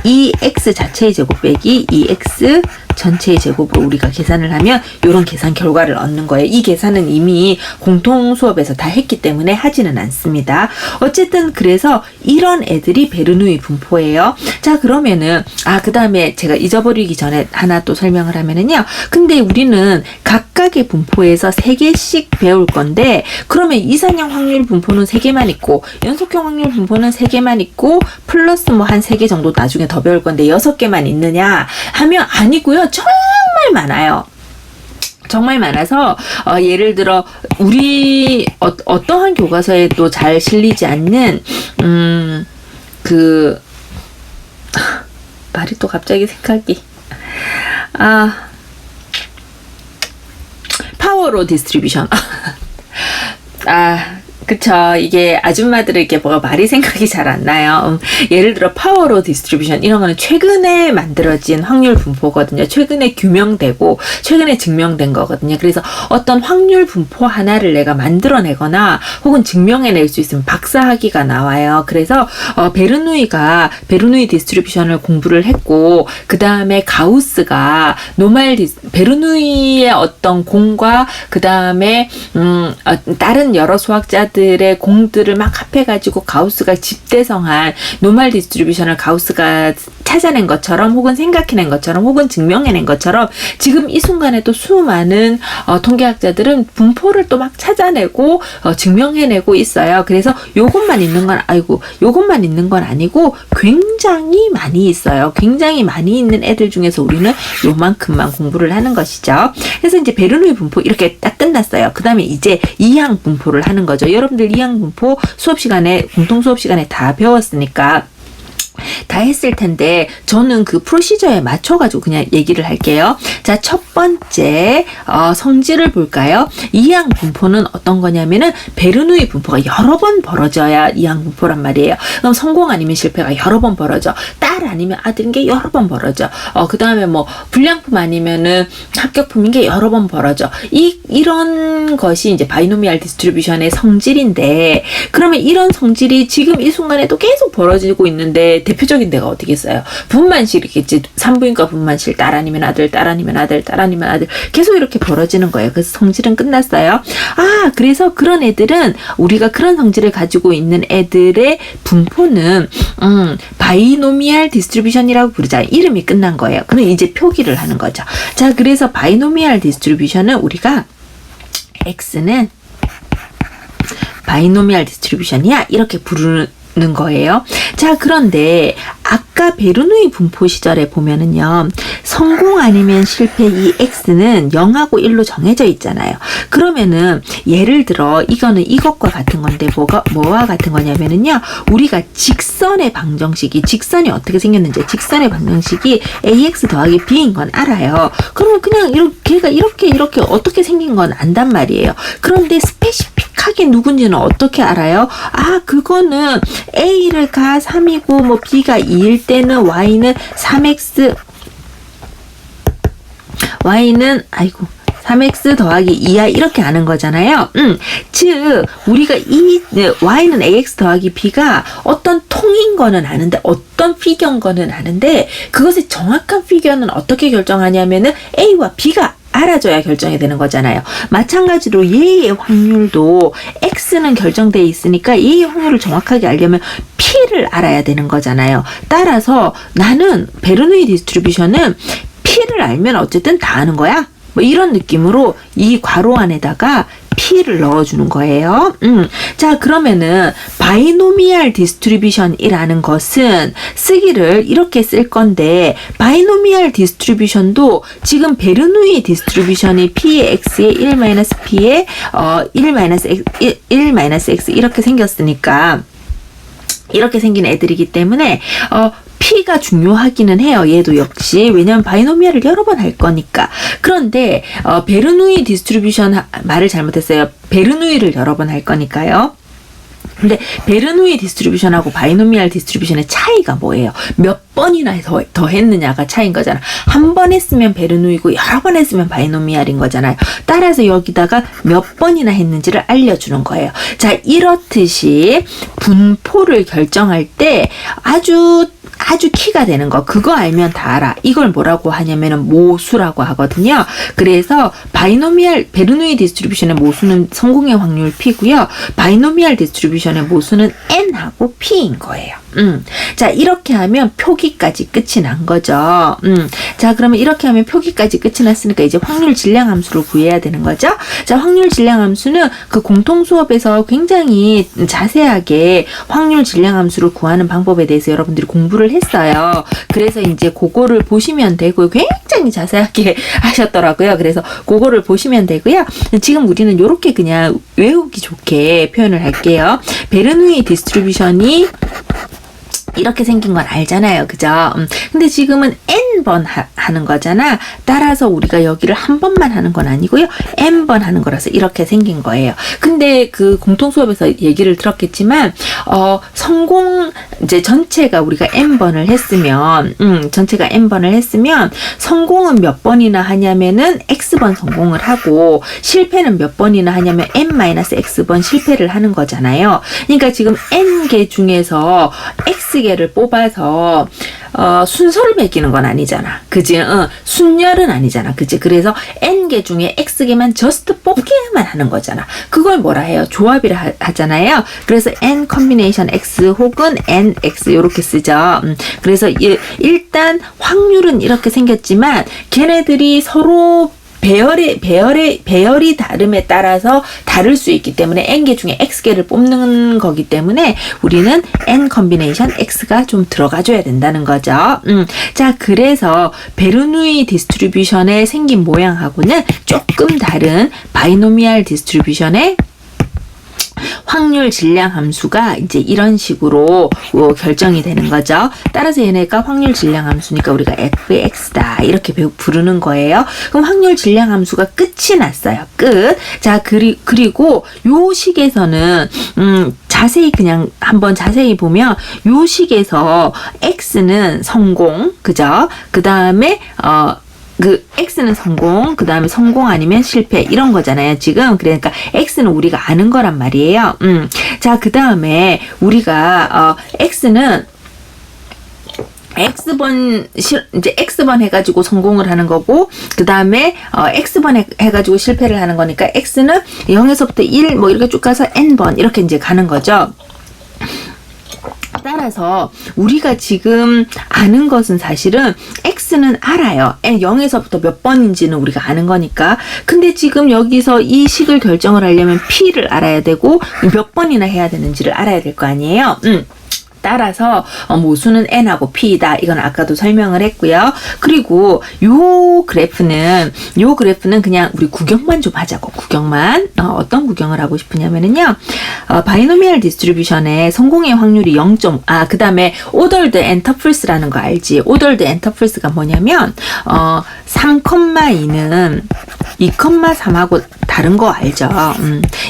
A: 2x 자체의 제곱 빼기 2x 전체의 제곱으로 우리가 계산을 하면 이런 계산 결과를 얻는 거예요. 이 계산은 이미 공통 수업에서 다 했기 때문에 하지는 않습니다. 어쨌든 그래서 이런 애들이 베르누이 분포예요. 자, 그러면은 그 다음에 제가 잊어버리기 전에 하나 또 설명을 하면은요. 근데 우리는 각각의 분포에서 3개씩 배울 건데, 그러면 이산형 확률 분포는 3개만 있고 연속형 확률 분포는 3개만 있고 플러스 뭐 한 3개 정도 나중에 더 배울 건데 6개만 있느냐 하면 아니고요. 정말 많아요. 정말 많아서 예를 들어 우리 어떠한 교과서에도 잘 실리지 않는 말이 또 갑자기 생각이 파워로 디스트리뷰션 그쵸. 이게 아줌마들에게 뭐가 말이 생각이 잘 안 나요. 예를 들어 파워로 디스트리뷰션 이런 거는 최근에 만들어진 확률 분포거든요. 최근에 규명되고 최근에 증명된 거거든요. 그래서 어떤 확률 분포 하나를 내가 만들어내거나 혹은 증명해낼 수 있으면 박사학위가 나와요. 그래서 베르누이 디스트리뷰션을 공부를 했고, 그 다음에 가우스가 베르누이의 어떤 공과 그 다음에 다른 여러 수학자들의 공들을 막 합해가지고 가우스가 집대성한 노멀 디스트리뷰션을 가우스가 찾아낸 것처럼 혹은 생각해낸 것처럼 혹은 증명해낸 것처럼 지금 이 순간에도 수많은 통계학자들은 분포를 또 막 찾아내고 증명해내고 있어요. 그래서 요것만 있는 건 아니고 굉장히 많이 있어요. 굉장히 많이 있는 애들 중에서 우리는 요만큼만 공부를 하는 것이죠. 그래서 이제 베르누이 분포 이렇게 딱 끝났어요. 그 다음에 이제 이항 분포를 하는 거죠. 여러분들 이항 분포 공통 수업 시간에 다 배웠으니까 다 했을 텐데 저는 그 프로시저에 맞춰가지고 그냥 얘기를 할게요. 자, 첫 번째 성질을 볼까요? 이항 분포는 어떤 거냐면은 베르누이 분포가 여러 번 벌어져야 이항 분포란 말이에요. 그럼 성공 아니면 실패가 여러 번 벌어져. 딸 아니면 아들인 게 여러 번 벌어져. 그 다음에 뭐 불량품 아니면은 합격품인 게 여러 번 벌어져. 이런 것이 이제 바이노미얼 디스트리뷰션의 성질인데, 그러면 이런 성질이 지금 이 순간에도 계속 벌어지고 있는데 대표적인 데가 어디겠어요? 분만실이겠지. 산부인과 분만실, 딸 아니면 아들, 딸 아니면 아들, 딸 아니면 아들, 계속 이렇게 벌어지는 거예요. 그래서 성질은 끝났어요. 그래서 그런 애들은, 우리가 그런 성질을 가지고 있는 애들의 분포는 바이노미얼 디스트리뷰션이라고 부르자. 이름이 끝난 거예요. 그럼 이제 표기를 하는 거죠. 자, 그래서 바이노미얼 디스트리뷰션은 우리가 X는 바이노미얼 디스트리뷰션이야 이렇게 부르는 거예요. 자, 그런데 아까 베르누이 분포 시절에 보면은요, 성공 아니면 실패 이 X는 0하고 1로 정해져 있잖아요. 그러면은 예를 들어 이거는 이것과 같은 건데 뭐와 같은 거냐면은요, 우리가 직선의 직선이 어떻게 생겼는지, 직선의 방정식이 AX 더하기 B인 건 알아요. 그러면 그냥 걔가 이렇게 어떻게 생긴 건 안단 말이에요. 그런데 스페시픽하게 누군지는 어떻게 알아요? 그거는 A를 가 3이고 뭐 B가 2일 때는 Y는 3X 더하기 2야 이렇게 아는 거잖아요. 즉 우리가 Y는 AX 더하기 B가 어떤 통인 거는 아는데, 어떤 피겨인 거는 아는데, 그것의 정확한 피겨는 어떻게 결정하냐면은 A와 B가 알아줘야 결정이 되는 거잖아요. 마찬가지로 얘의 확률도 X는 결정되어 있으니까 얘의 확률을 정확하게 알려면 P를 알아야 되는 거잖아요. 따라서 나는 베르누이 디스트리뷰션은 P를 알면 어쨌든 다 아는 거야. 뭐 이런 느낌으로 이 괄호 안에다가 P를 넣어주는 거예요. 자, 그러면은 바이노미얼 디스트리뷰션이라는 것은 쓰기를 이렇게 쓸 건데, 바이노미얼 디스트리뷰션도 지금 베르누이 디스트리뷰션이 P의 X에 1-P에 1-X 이렇게 생겼으니까, 이렇게 생긴 애들이기 때문에 P가 중요하기는 해요. 얘도 역시. 왜냐면 바이노미얼을 여러 번 할 거니까. 그런데 베르누이 디스트리뷰션 말을 잘못했어요. 베르누이를 여러 번 할 거니까요. 근데 베르누이 디스트리뷰션하고 바이노미얼 디스트리뷰션의 차이가 뭐예요? 몇 번이나 더 했느냐가 차이인 거잖아. 한 번 했으면 베르누이고 여러 번 했으면 바이노미얼인 거잖아요. 따라서 여기다가 몇 번이나 했는지를 알려주는 거예요. 자, 이렇듯이 분포를 결정할 때 아주 키가 되는 거, 그거 알면 다 알아. 이걸 뭐라고 하냐면은 모수라고 하거든요. 그래서 베르누이 디스트리뷰션의 모수는 성공의 확률 P고요. 바이노미얼 디스트리뷰션의 모수는 N하고 P인 거예요. 자, 이렇게 하면 표기까지 끝이 난 거죠. 자, 그러면 이렇게 하면 표기까지 끝이 났으니까 이제 확률 질량 함수를 구해야 되는 거죠. 자, 확률 질량 함수는 그 공통 수업에서 굉장히 자세하게 확률 질량 함수를 구하는 방법에 대해서 여러분들이 공부를 했어요. 그래서 이제 그거를 보시면 되고요. 굉장히 자세하게 하셨더라고요. 그래서 그거를 보시면 되고요. 지금 우리는 이렇게 그냥 외우기 좋게 표현을 할게요. 베르누이 디스트리뷰션이 이렇게 생긴 건 알잖아요. 그죠? 근데 지금은 N번 하는 거잖아. 따라서 우리가 여기를 한 번만 하는 건 아니고요. N번 하는 거라서 이렇게 생긴 거예요. 근데 그 공통 수업에서 얘기를 들었겠지만, 성공, 이제 전체가 우리가 N번을 했으면, 성공은 몇 번이나 하냐면은 X번 성공을 하고, 실패는 몇 번이나 하냐면 N-X번 실패를 하는 거잖아요. 그러니까 지금 N개 중에서 X개를 뽑아서 순서를 매기는 건 아니잖아. 그지? 순열은 아니잖아. 그지? 그래서 N개 중에 X개만 just 뽑기만 하는 거잖아. 그걸 뭐라 해요? 조합이라 하잖아요. 그래서 N combination X 혹은 NX 이렇게 쓰죠. 그래서 일단 확률은 이렇게 생겼지만 걔네들이 서로 배열이 다름에 따라서 다를 수 있기 때문에 N개 중에 X개를 뽑는 거기 때문에 우리는 N 컨비네이션 X가 좀 들어가줘야 된다는 거죠. 자, 그래서 베르누이 디스트리뷰션의 생긴 모양하고는 조금 다른 바이노미얼 디스트리뷰션의 확률 질량 함수가 이제 이런 식으로 결정이 되는 거죠. 따라서 얘네가 확률 질량 함수니까 우리가 fx다 이렇게 부르는 거예요. 그럼 확률 질량 함수가 끝이 났어요. 끝. 자, 그리고 요 식에서는 자세히 그냥 한번 자세히 보면 요 식에서 x는 성공, 그죠? 그 다음에 그 X는 성공, 그 다음에 성공 아니면 실패 이런 거잖아요. 지금 그러니까 X는 우리가 아는 거란 말이에요. 자, 그 다음에 우리가 X는 X번 이제 X번 해가지고 성공을 하는 거고 그 다음에 X번 해가지고 실패를 하는 거니까 X는 0에서부터 1 뭐 이렇게 쭉 가서 N번 이렇게 이제 가는 거죠. 따라서 우리가 지금 아는 것은 사실은 X는 알아요. 0에서부터 몇 번인지는 우리가 아는 거니까. 근데 지금 여기서 이 식을 결정을 하려면 P를 알아야 되고 몇 번이나 해야 되는지를 알아야 될 거 아니에요. 따라서 모수는 N하고 P이다. 이건 아까도 설명을 했고요. 그리고 요 그래프는 그냥 우리 구경만 좀 하자고. 구경만. 어떤 구경을 하고 싶으냐면은요. 바이노미얼 디스트리뷰션의 성공의 확률이 0.5. 그 다음에 오더드 엔터플스라는 거 알지? 오더드 엔터플스가 뭐냐면 3,2는 2,3하고 다른 거 알죠?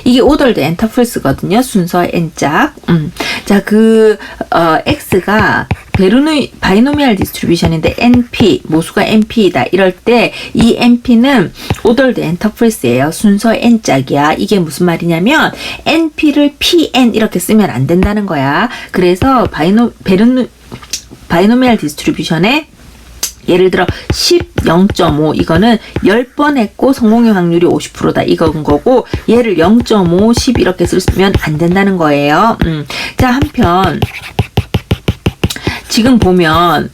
A: 이게 오더드 엔터플스거든요. 순서 N짝. 자, X가 바이노미얼 디스트리뷰션인데 NP, 모수가 NP이다. 이럴 때 이 NP는 오더드 엔터플스예요. 순서 N짝이야. 이게 무슨 말이냐면 NP를 PN 이렇게 쓰면 안 된다는 거야. 그래서 바이노미얼 디스트리뷰션에 예를 들어 10, 0.5 이거는 10번 했고 성공의 확률이 50%다 이건 거고 얘를 0.5, 10 이렇게 쓰면 안 된다는 거예요. 자, 한편 지금 보면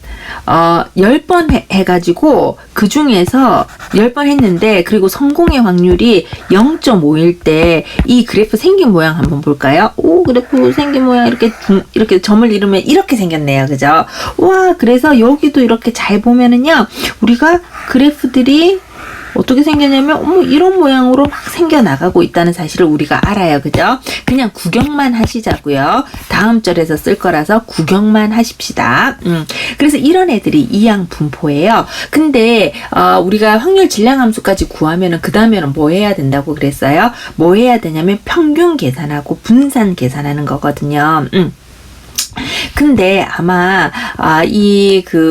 A: 10번 해가지고 그 중에서 10번 했는데 그리고 성공의 확률이 0.5일 때 이 그래프 생긴 모양 한번 볼까요? 오, 그래프 생긴 모양 이렇게 점을 이루면 이렇게 생겼네요. 그죠? 와, 그래서 여기도 이렇게 잘 보면은요 우리가 그래프들이 어떻게 생겼냐면 이런 모양으로 막 생겨나가고 있다는 사실을 우리가 알아요. 그죠? 그냥 구경만 하시자고요. 다음 절에서 쓸 거라서 구경만 하십시다. 그래서 이런 애들이 이항 분포예요. 근데 우리가 확률 질량 함수까지 구하면은 그 다음에는 뭐 해야 된다고 그랬어요? 뭐 해야 되냐면 평균 계산하고 분산 계산하는 거거든요. 근데 아마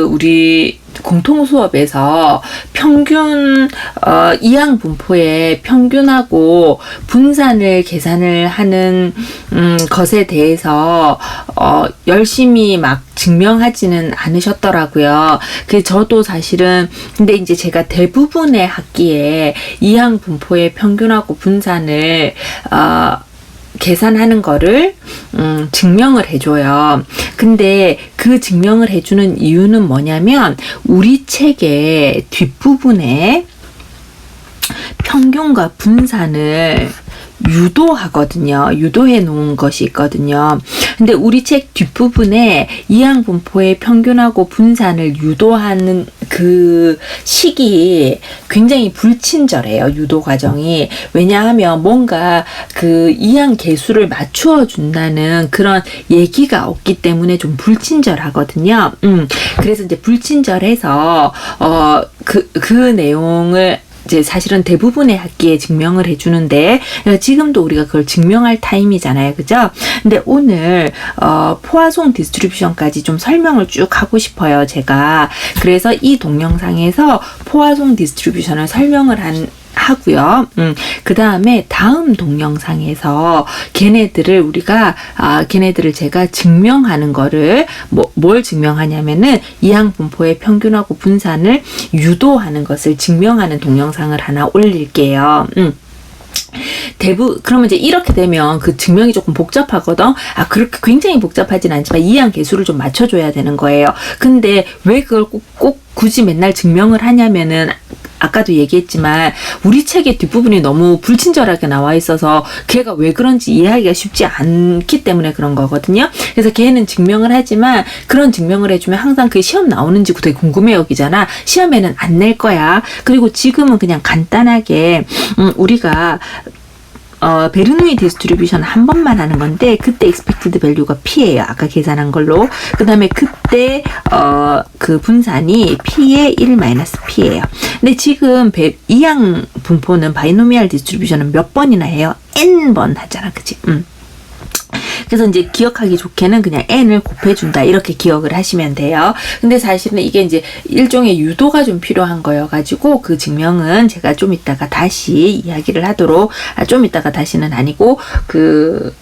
A: 우리 공통 수업에서 평균 이항 분포의 평균하고 분산을 계산을 하는 것에 대해서 열심히 막 증명하지는 않으셨더라고요. 그 저도 사실은 근데 이제 제가 대부분의 학기에 이항 분포의 평균하고 분산을 계산하는 거를 증명을 해줘요. 근데 그 증명을 해주는 이유는 뭐냐면 우리 책의 뒷부분에 평균과 분산을 유도하거든요. 유도해 놓은 것이 있거든요. 근데 우리 책 뒷부분에 이항 분포의 평균하고 분산을 유도하는 그 시기 굉장히 불친절해요. 유도 과정이. 왜냐하면 뭔가 그 이항 계수를 맞추어 준다는 그런 얘기가 없기 때문에 좀 불친절하거든요. 그래서 이제 불친절해서 그 내용을 이제 사실은 대부분의 학기에 증명을 해주는데 지금도 우리가 그걸 증명할 타임이잖아요. 그죠? 근데 오늘 포화송 디스트리뷰션까지 좀 설명을 쭉 하고 싶어요. 제가. 그래서 이 동영상에서 포화송 디스트리뷰션을 설명을 하고요. 그 다음에 다음 동영상에서 걔네들을 제가 증명하는 거를 뭘 증명하냐면은 이항 분포의 평균하고 분산을 유도하는 것을 증명하는 동영상을 하나 올릴게요. 그러면 이제 이렇게 되면 그 증명이 조금 복잡하거든. 그렇게 굉장히 복잡하진 않지만 이항 계수를 좀 맞춰줘야 되는 거예요. 근데 왜 그걸 꼭 굳이 맨날 증명을 하냐면은 아까도 얘기했지만 우리 책의 뒷부분이 너무 불친절하게 나와 있어서 걔가 왜 그런지 이해하기가 쉽지 않기 때문에 그런 거거든요. 그래서 걔는 증명을 하지만 그런 증명을 해주면 항상 그 시험 나오는지 되게 궁금해 여기잖아. 시험에는 안 낼 거야. 그리고 지금은 그냥 간단하게 우리가 베르누이 디스트리뷰션 한 번만 하는 건데 그때 expected value가 P예요. 아까 계산한 걸로. 그 다음에 그때 그 분산이 P의 1-P예요. 근데 지금 이항 분포는 바이노미얼 디스트리뷰션은 몇 번이나 해요? N번 하잖아. 그치? 그래서 이제 기억하기 좋게는 그냥 n을 곱해준다 이렇게 기억을 하시면 돼요. 근데 사실은 이게 이제 일종의 유도가 좀 필요한 거여가지고 그 증명은 제가 좀 이따가 다시 이야기를 하도록 좀 이따가 다시는 아니고 그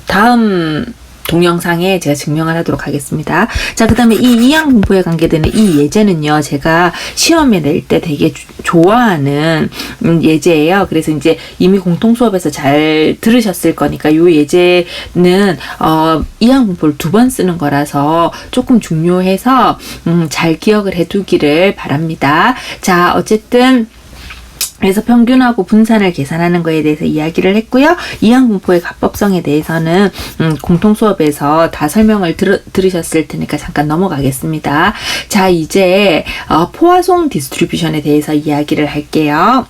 A: 다음 동영상에 제가 증명을 하도록 하겠습니다. 자, 그 다음에 이 이항 분포에 관계되는 이 예제는요, 제가 시험에 낼 때 되게 좋아하는 예제예요. 그래서 이제 이미 공통 수업에서 잘 들으셨을 거니까 이 예제는 이항 분포를 2번 쓰는 거라서 조금 중요해서 잘 기억을 해두기를 바랍니다. 자, 어쨌든 그래서 평균하고 분산을 계산하는 거에 대해서 이야기를 했고요. 이항 분포의 가법성에 대해서는 공통 수업에서 다 설명을 들으셨을 테니까 잠깐 넘어가겠습니다. 자, 이제 포화송 디스트리뷰션에 대해서 이야기를 할게요.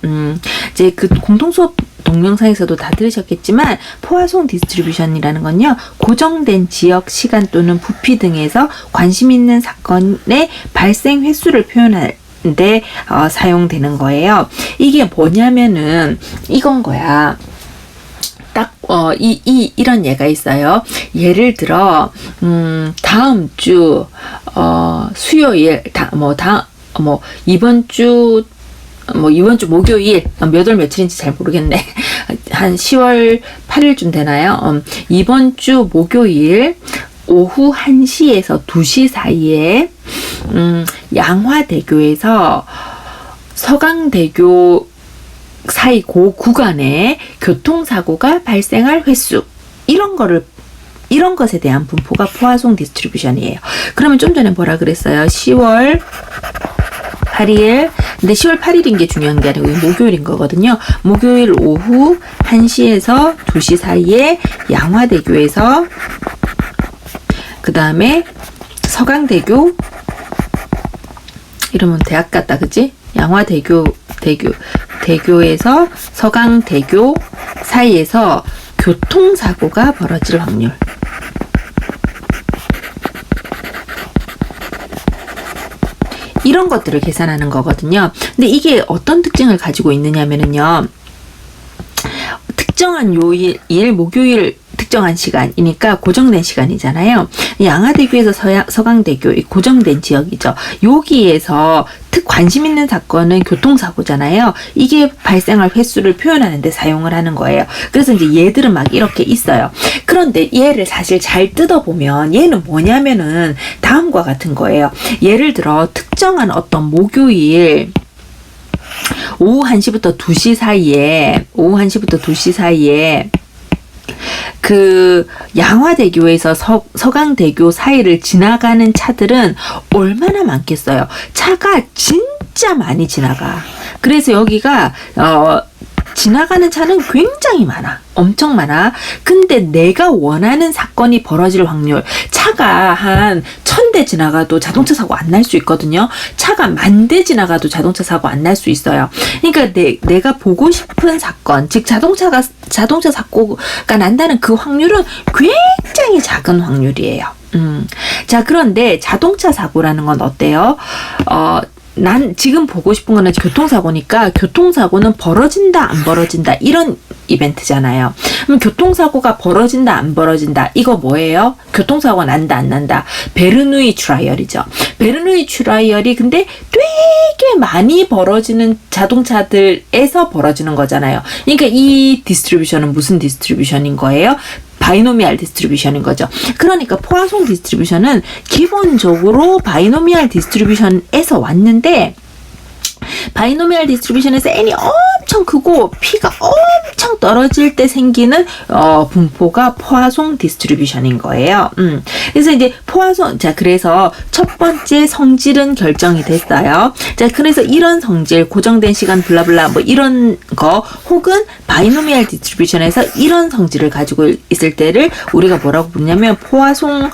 A: 이제 그 공통 수업 동영상에서도 다 들으셨겠지만 포화송 디스트리뷰션이라는 건요, 고정된 지역, 시간 또는 부피 등에서 관심 있는 사건의 발생 횟수를 표현할 데 사용되는 거예요. 이게 뭐냐면은 이건 거야. 딱 이런 예가 있어요. 예를 들어 다음 주 수요일 이번 주 목요일 몇 월 며칠인지 잘 모르겠네. 한 10월 8일쯤 되나요? 이번 주 목요일 오후 1시에서 2시 사이에 양화대교에서 서강대교 사이 그 구간에 교통사고가 발생할 횟수, 이런 것에 대한 분포가 포화송 디스트리뷰션이에요. 그러면 좀 전에 뭐라 그랬어요? 10월 8일. 근데 10월 8일인 게 중요한 게 아니고 목요일인 거거든요. 목요일 오후 1시에서 2시 사이에 양화대교에서 그 다음에 서강대교, 이러면 대학 같다, 그치? 양화대교 대교에서 서강대교 사이에서 교통사고가 벌어질 확률. 이런 것들을 계산하는 거거든요. 근데 이게 어떤 특징을 가지고 있느냐면요. 특정한 요일, 목요일 특정한 시간이니까 고정된 시간이잖아요. 양화대교에서 서강대교, 고정된 지역이죠. 여기에서 관심 있는 사건은 교통사고잖아요. 이게 발생할 횟수를 표현하는데 사용을 하는 거예요. 그래서 이제 얘들은 막 이렇게 있어요. 그런데 얘를 사실 잘 뜯어보면 얘는 뭐냐면은 다음과 같은 거예요. 예를 들어 특정한 어떤 목요일 오후 1시부터 2시 사이에 그 양화대교에서 서강대교 사이를 지나가는 차들은 얼마나 많겠어요. 차가 진짜 많이 지나가. 그래서 여기가 지나가는 차는 굉장히 많아. 엄청 많아. 근데 내가 원하는 사건이 벌어질 확률, 차가 한 1000대 지나가도 자동차 사고 안 날 수 있거든요. 차가 10,000대 지나가도 자동차 사고 안 날 수 있어요. 그러니까 내가 보고 싶은 사건, 즉 자동차 사고가 난다는 그 확률은 굉장히 작은 확률이에요. 자, 그런데 자동차 사고라는 건 어때요? 난 지금 보고 싶은 거는 교통사고니까 교통사고는 벌어진다 안 벌어진다 이런 이벤트잖아요. 그럼 교통사고가 벌어진다 안 벌어진다 이거 뭐예요? 교통사고가 난다 안 난다. 베르누이 트라이얼이죠. 베르누이 트라이얼이 근데 되게 많이 벌어지는 자동차들에서 벌어지는 거잖아요. 그러니까 이 디스트리뷰션은 무슨 디스트리뷰션인 거예요? 바이노미알 디스트리뷰션인 거죠. 그러니까 포화송 디스트리뷰션은 기본적으로 바이노미알 디스트리뷰션에서 왔는데 바이노미알 디스트리뷰션에서 n이 엄청 크고 p가 엄청 떨어질 때 생기는 분포가 포화송 디스트리뷰션인 거예요. 그래서 이제 포화송, 자, 그래서 첫 번째 성질은 결정이 됐어요. 자, 그래서 이런 성질, 고정된 시간 블라블라 뭐 이런 거 혹은 바이노미알 디스트리뷰션에서 이런 성질을 가지고 있을 때를 우리가 뭐라고 부르냐면 포화송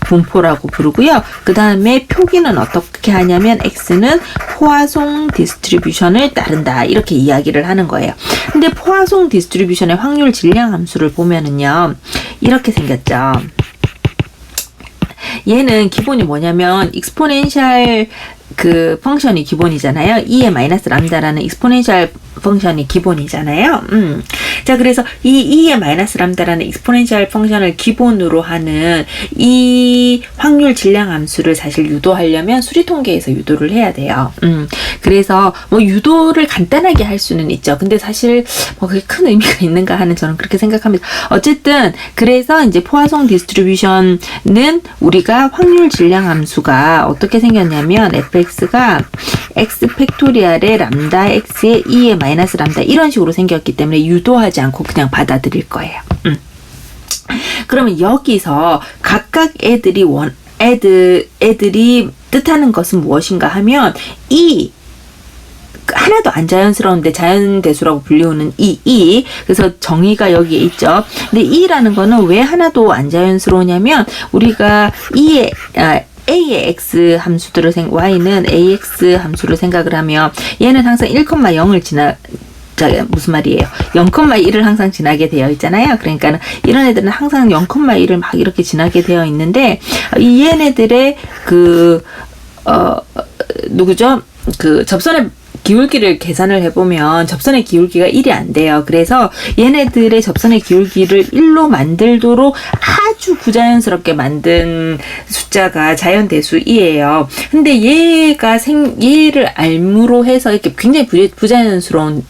A: 분포라고 부르고요. 그 다음에 표기는 어떻게 하냐면 x는 포화송 디스트리뷰션을 따른다 이렇게 이야기를 하는 거예요. 근데 포화송 디스트리뷰션의 확률 질량 함수를 보면은요 이렇게 생겼죠. 얘는 기본이 뭐냐면 익스포넨셜 그 펑션이 기본이잖아요. 2의 마이너스 람다라는 익스포넨셜 펑션이 기본이잖아요. 자, 그래서 이 2의 마이너스 람다라는 익스포넨셜 펑션을 기본으로 하는 이 확률 질량 함수를 사실 유도하려면 수리통계에서 유도를 해야 돼요. 그래서 뭐 유도를 간단하게 할 수는 있죠. 근데 사실 뭐 그게 큰 의미가 있는가 하는 저는 그렇게 생각합니다. 어쨌든 그래서 이제 포화송 디스트리뷰션은 우리가 확률 질량 함수가 어떻게 생겼냐면 fx가 x 팩토리얼의 람다 x의 2의 마이너스 람다 이런 식으로 생겼기 때문에 유도하지 않고 그냥 받아들일 거예요. 그러면 여기서 각각 애들이 뜻하는 것은 무엇인가 하면 이 하나도 안 자연스러운데 자연대수라고 불리우는 이 그래서 정의가 여기에 있죠. 근데 이라는 거는 왜 하나도 안 자연스러우냐면 우리가 a의 x 함수들을 y는 ax 함수를 생각을 하면 얘는 항상 1,0을 무슨 말이에요? 0,1을 항상 지나게 되어 있잖아요. 그러니까 이런 애들은 항상 0,1을 막 이렇게 지나게 되어 있는데 이 얘네들의 누구죠? 그 접선의 기울기를 계산을 해보면 접선의 기울기가 1이 안 돼요. 그래서 얘네들의 접선의 기울기를 1로 만들도록 아주 부자연스럽게 만든 숫자가 자연대수 2예요. 근데 얘를 알무로 해서 이렇게 굉장히 부자연스러운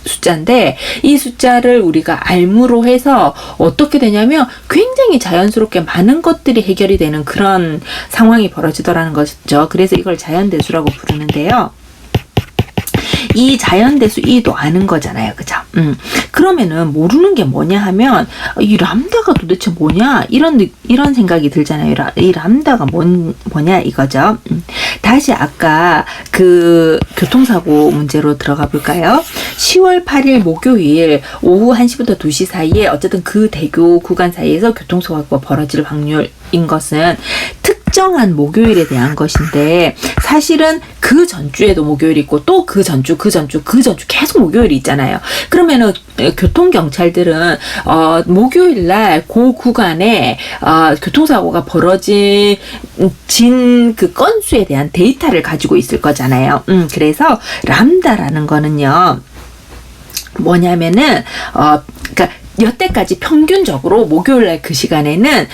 A: 숫자인데 이 숫자를 우리가 알무로 해서 어떻게 되냐면 굉장히 자연스럽게 많은 것들이 해결이 되는 그런 상황이 벌어지더라는 것이죠. 그래서 이걸 자연대수라고 부르는데요. 이 자연대수 2도 아는 거잖아요. 그죠? 그러면은 모르는 게 뭐냐 하면 이 람다가 도대체 뭐냐 이런 생각이 들잖아요. 이 람다가 뭐냐 이거죠. 다시 아까 그 교통사고 문제로 들어가 볼까요? 10월 8일 목요일 오후 1시부터 2시 사이에 어쨌든 그 대교 구간 사이에서 교통사고가 벌어질 확률 목요일인 것은 특정한 목요일에 대한 것인데 사실은 그 전주에도 목요일이 있고 또 그 전주 계속 목요일이 있잖아요. 그러면은 교통경찰들은 목요일날 그 구간에 교통사고가 벌어진 그 건수에 대한 데이터를 가지고 있을 거잖아요. 그래서 람다라는 거는요 뭐냐면은 그러니까 여태까지 평균적으로 목요일날 그 시간에는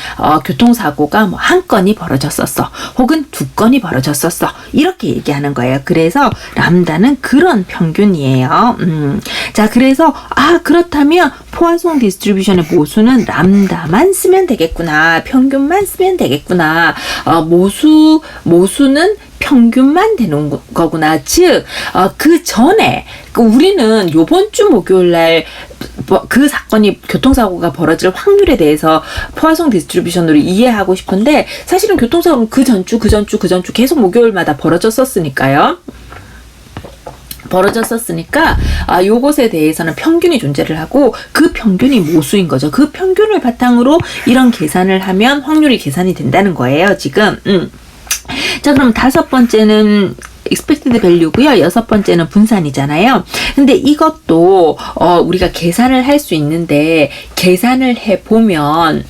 A: 교통사고가 뭐 한 건이 벌어졌었어 혹은 두 건이 벌어졌었어 이렇게 얘기하는 거예요. 그래서 람다는 그런 평균이에요. 자, 그래서 그렇다면 포화송 디스트리뷰션의 모수는 람다만 쓰면 되겠구나, 평균만 쓰면 되겠구나, 모수는 평균만 되는 거구나. 즉, 그 전에, 우리는 요번 주 목요일날 그 사건이 교통사고가 벌어질 확률에 대해서 포화송 디스트리뷰션으로 이해하고 싶은데 사실은 교통사고는 그 전주 계속 목요일마다 벌어졌었으니까요. 요것에 대해서는 평균이 존재를 하고 그 평균이 모수인 거죠. 그 평균을 바탕으로 이런 계산을 하면 확률이 계산이 된다는 거예요, 지금. 자, 그럼 5번째는 expected value고요. 6번째는 분산이잖아요. 근데 이것도 우리가 계산을 할 수 있는데 계산을 해보면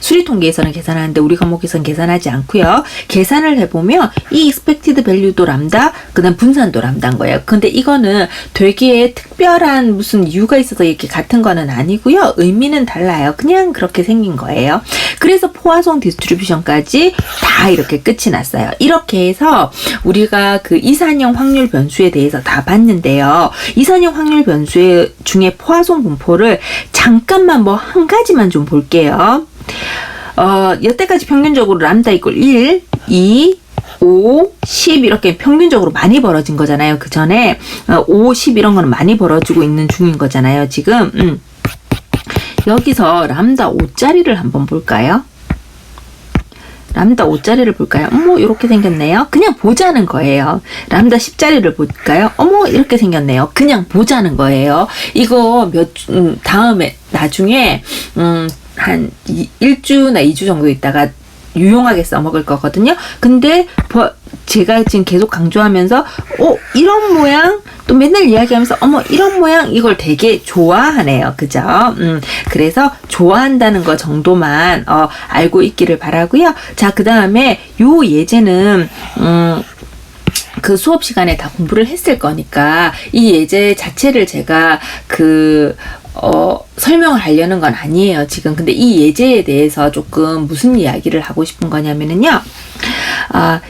A: 수리통계에서는 계산하는데 우리 과목에서는 계산하지 않고요. 계산을 해보면 이 expected value도 람다, 그 다음 분산도 람다인 거예요. 근데 이거는 되게 특별한 무슨 이유가 있어서 이렇게 같은 거는 아니고요. 의미는 달라요. 그냥 그렇게 생긴 거예요. 그래서 포화송 디스트리뷰션까지 다 이렇게 끝이 났어요. 이렇게 해서 우리가 그 이산형 확률 변수에 대해서 다 봤는데요. 이산형 확률 변수 중에 포화송 분포를 잠깐만 뭐 한 가지만 좀 볼게요. 여태까지 평균적으로 람다 이꼴 1, 2, 5, 10 이렇게 평균적으로 많이 벌어진 거잖아요. 그 전에 5, 10 이런 거는 많이 벌어지고 있는 중인 거잖아요. 지금 여기서 람다 5짜리를 한번 볼까요? 람다 5짜리를 볼까요? 어머, 이렇게 생겼네요. 그냥 보자는 거예요. 람다 10짜리를 볼까요? 어머, 이렇게 생겼네요. 그냥 보자는 거예요. 이거 다음에 나중에 한 1주나 2주 정도 있다가 유용하게 써먹을 거거든요. 근데 제가 지금 계속 강조하면서 이런 모양 또 맨날 이야기하면서 어머 이런 모양 이걸 되게 좋아하네요. 그죠? 그래서 좋아한다는 거 정도만 알고 있기를 바라고요. 자, 그 다음에 요 예제는 그 수업 시간에 다 공부를 했을 거니까 이 예제 자체를 제가 설명을 하려는 건 아니에요, 지금. 근데 이 예제에 대해서 조금 무슨 이야기를 하고 싶은 거냐면은요.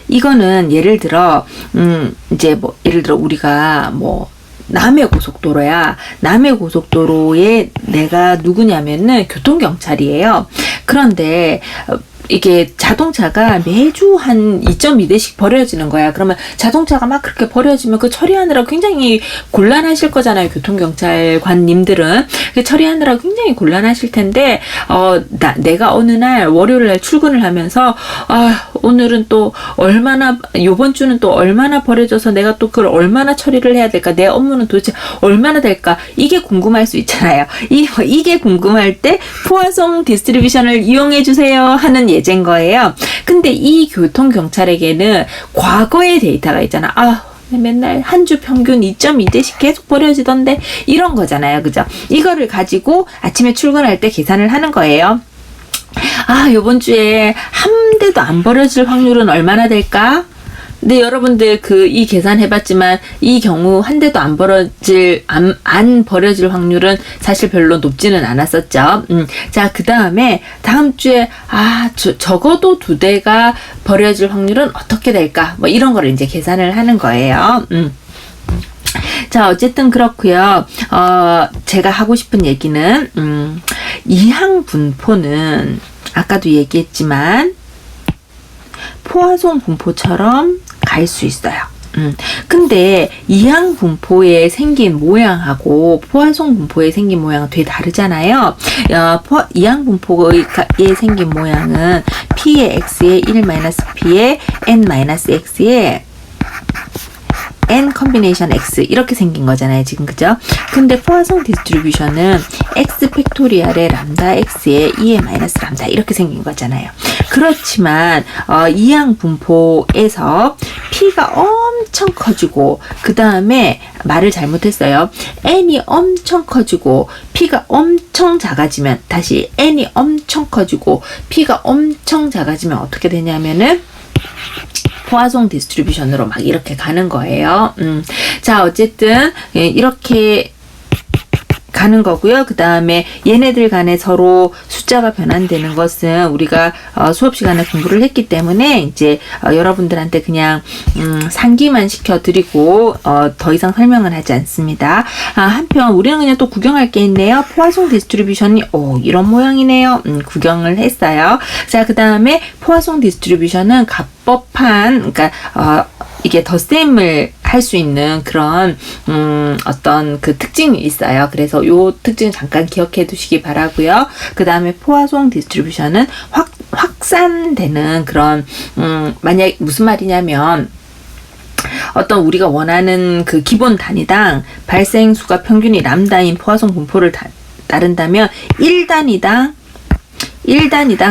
A: 이거는 예를 들어, 예를 들어 우리가 남해고속도로야. 남해고속도로에 내가 누구냐면은 교통경찰이에요. 그런데, 이게 자동차가 매주 한 2.2대씩 버려지는 거야. 그러면 자동차가 막 그렇게 버려지면 그 처리하느라 굉장히 곤란하실 거잖아요. 교통경찰관님들은. 처리하느라 굉장히 곤란하실 텐데, 내가 어느 날 월요일 날 출근을 하면서, 오늘은 또 요번 주는 또 얼마나 버려져서 내가 또 그걸 얼마나 처리를 해야 될까? 내 업무는 도대체 얼마나 될까? 이게 궁금할 수 있잖아요. 이게 궁금할 때 포화송 디스트리뷰션을 이용해 주세요 하는 예제인 거예요. 근데 이 교통경찰에게는 과거의 데이터가 있잖아. 맨날 한 주 평균 2.2대씩 계속 버려지던데 이런 거잖아요. 그죠? 이거를 가지고 아침에 출근할 때 계산을 하는 거예요. 요번 주에 한 대도 안 버려질 확률은 얼마나 될까? 근데 여러분들 이 계산 해봤지만 이 경우 한 대도 안 버려질 확률은 사실 별로 높지는 않았었죠. 자, 그 다음에 다음 주에 적어도 2대가 버려질 확률은 어떻게 될까? 이런 거를 이제 계산을 하는 거예요. 자, 어쨌든 그렇고요. 제가 하고 싶은 얘기는 이항 분포는 아까도 얘기했지만 포화송 분포처럼 갈 수 있어요. 근데 이항 분포에 생긴 모양하고 포화송 분포에 생긴 모양은 되게 다르잖아요. 이항 분포에 생긴 모양은 P의 X에 1-P의 N-X에 n 컨비네이션 x 이렇게 생긴 거잖아요, 지금. 그죠? 근데 포화송 디스트리뷰션은 x 팩토리얼의 람다 x에 2의 마이너스 람다 이렇게 생긴 거잖아요. 그렇지만 이항 분포에서 p가 엄청 커지고 그 다음에 말을 잘못했어요. n이 엄청 커지고 p가 엄청 작아지면, 다시 n이 엄청 커지고 p가 엄청 작아지면 어떻게 되냐면은 포화송 디스트리뷰션으로 막 이렇게 가는 거예요. 자, 어쨌든 이렇게 가는 거고요. 그 다음에 얘네들 간에 서로 숫자가 변환되는 것은 우리가 수업 시간에 공부를 했기 때문에 이제 여러분들한테 그냥 상기만 시켜드리고 더 이상 설명을 하지 않습니다. 한편 우리는 그냥 또 구경할 게 있네요. 포화송 디스트리뷰션이 이런 모양이네요. 구경을 했어요. 자, 그 다음에 포화송 디스트리뷰션은 값법한, 그러니까 이게 덧셈을 할 수 있는 그런 어떤 그 특징이 있어요. 그래서 요 특징 잠깐 기억해 두시기 바라고요. 그 다음에 포화송 디스트리뷰션은 확산되는 그런 만약 무슨 말이냐면, 어떤 우리가 원하는 그 기본 단위당 발생수가 평균이 람다인 포화송 분포를 따른다면 1단위당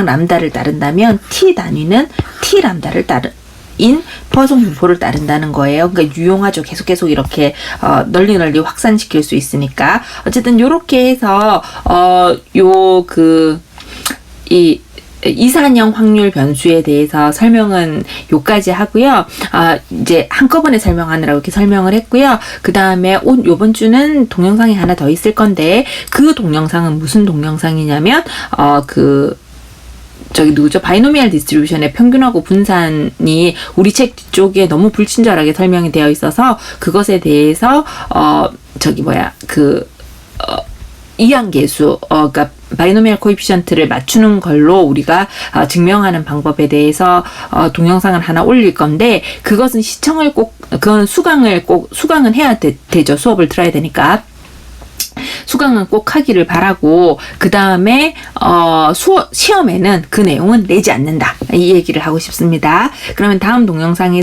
A: 람다를 따른다면 t 단위는 t 람다를 인 포화송 분포를 따른다는 거예요. 그러니까 유용하죠. 계속 이렇게 널리 확산시킬 수 있으니까. 어쨌든 요렇게 해서 이산형 확률 변수에 대해서 설명은 요까지 하고요. 이제 한꺼번에 설명하느라고 이렇게 설명을 했고요. 그 다음에 요번 주는 동영상이 하나 더 있을 건데, 그 동영상은 무슨 동영상이냐면 바이노미얼 디스트리뷰션의 평균하고 분산이 우리 책 뒤쪽에 너무 불친절하게 설명이 되어 있어서 그것에 대해서 이항계수, 그러니까 바이노미얼 코에피션트를 맞추는 걸로 우리가 증명하는 방법에 대해서 동영상을 하나 올릴 건데, 그것은 그건 수강은 해야 되죠. 수업을 들어야 되니까. 수강은 꼭 하기를 바라고, 그 다음에 시험에는 그 내용은 내지 않는다, 이 얘기를 하고 싶습니다. 그러면 다음 동영상에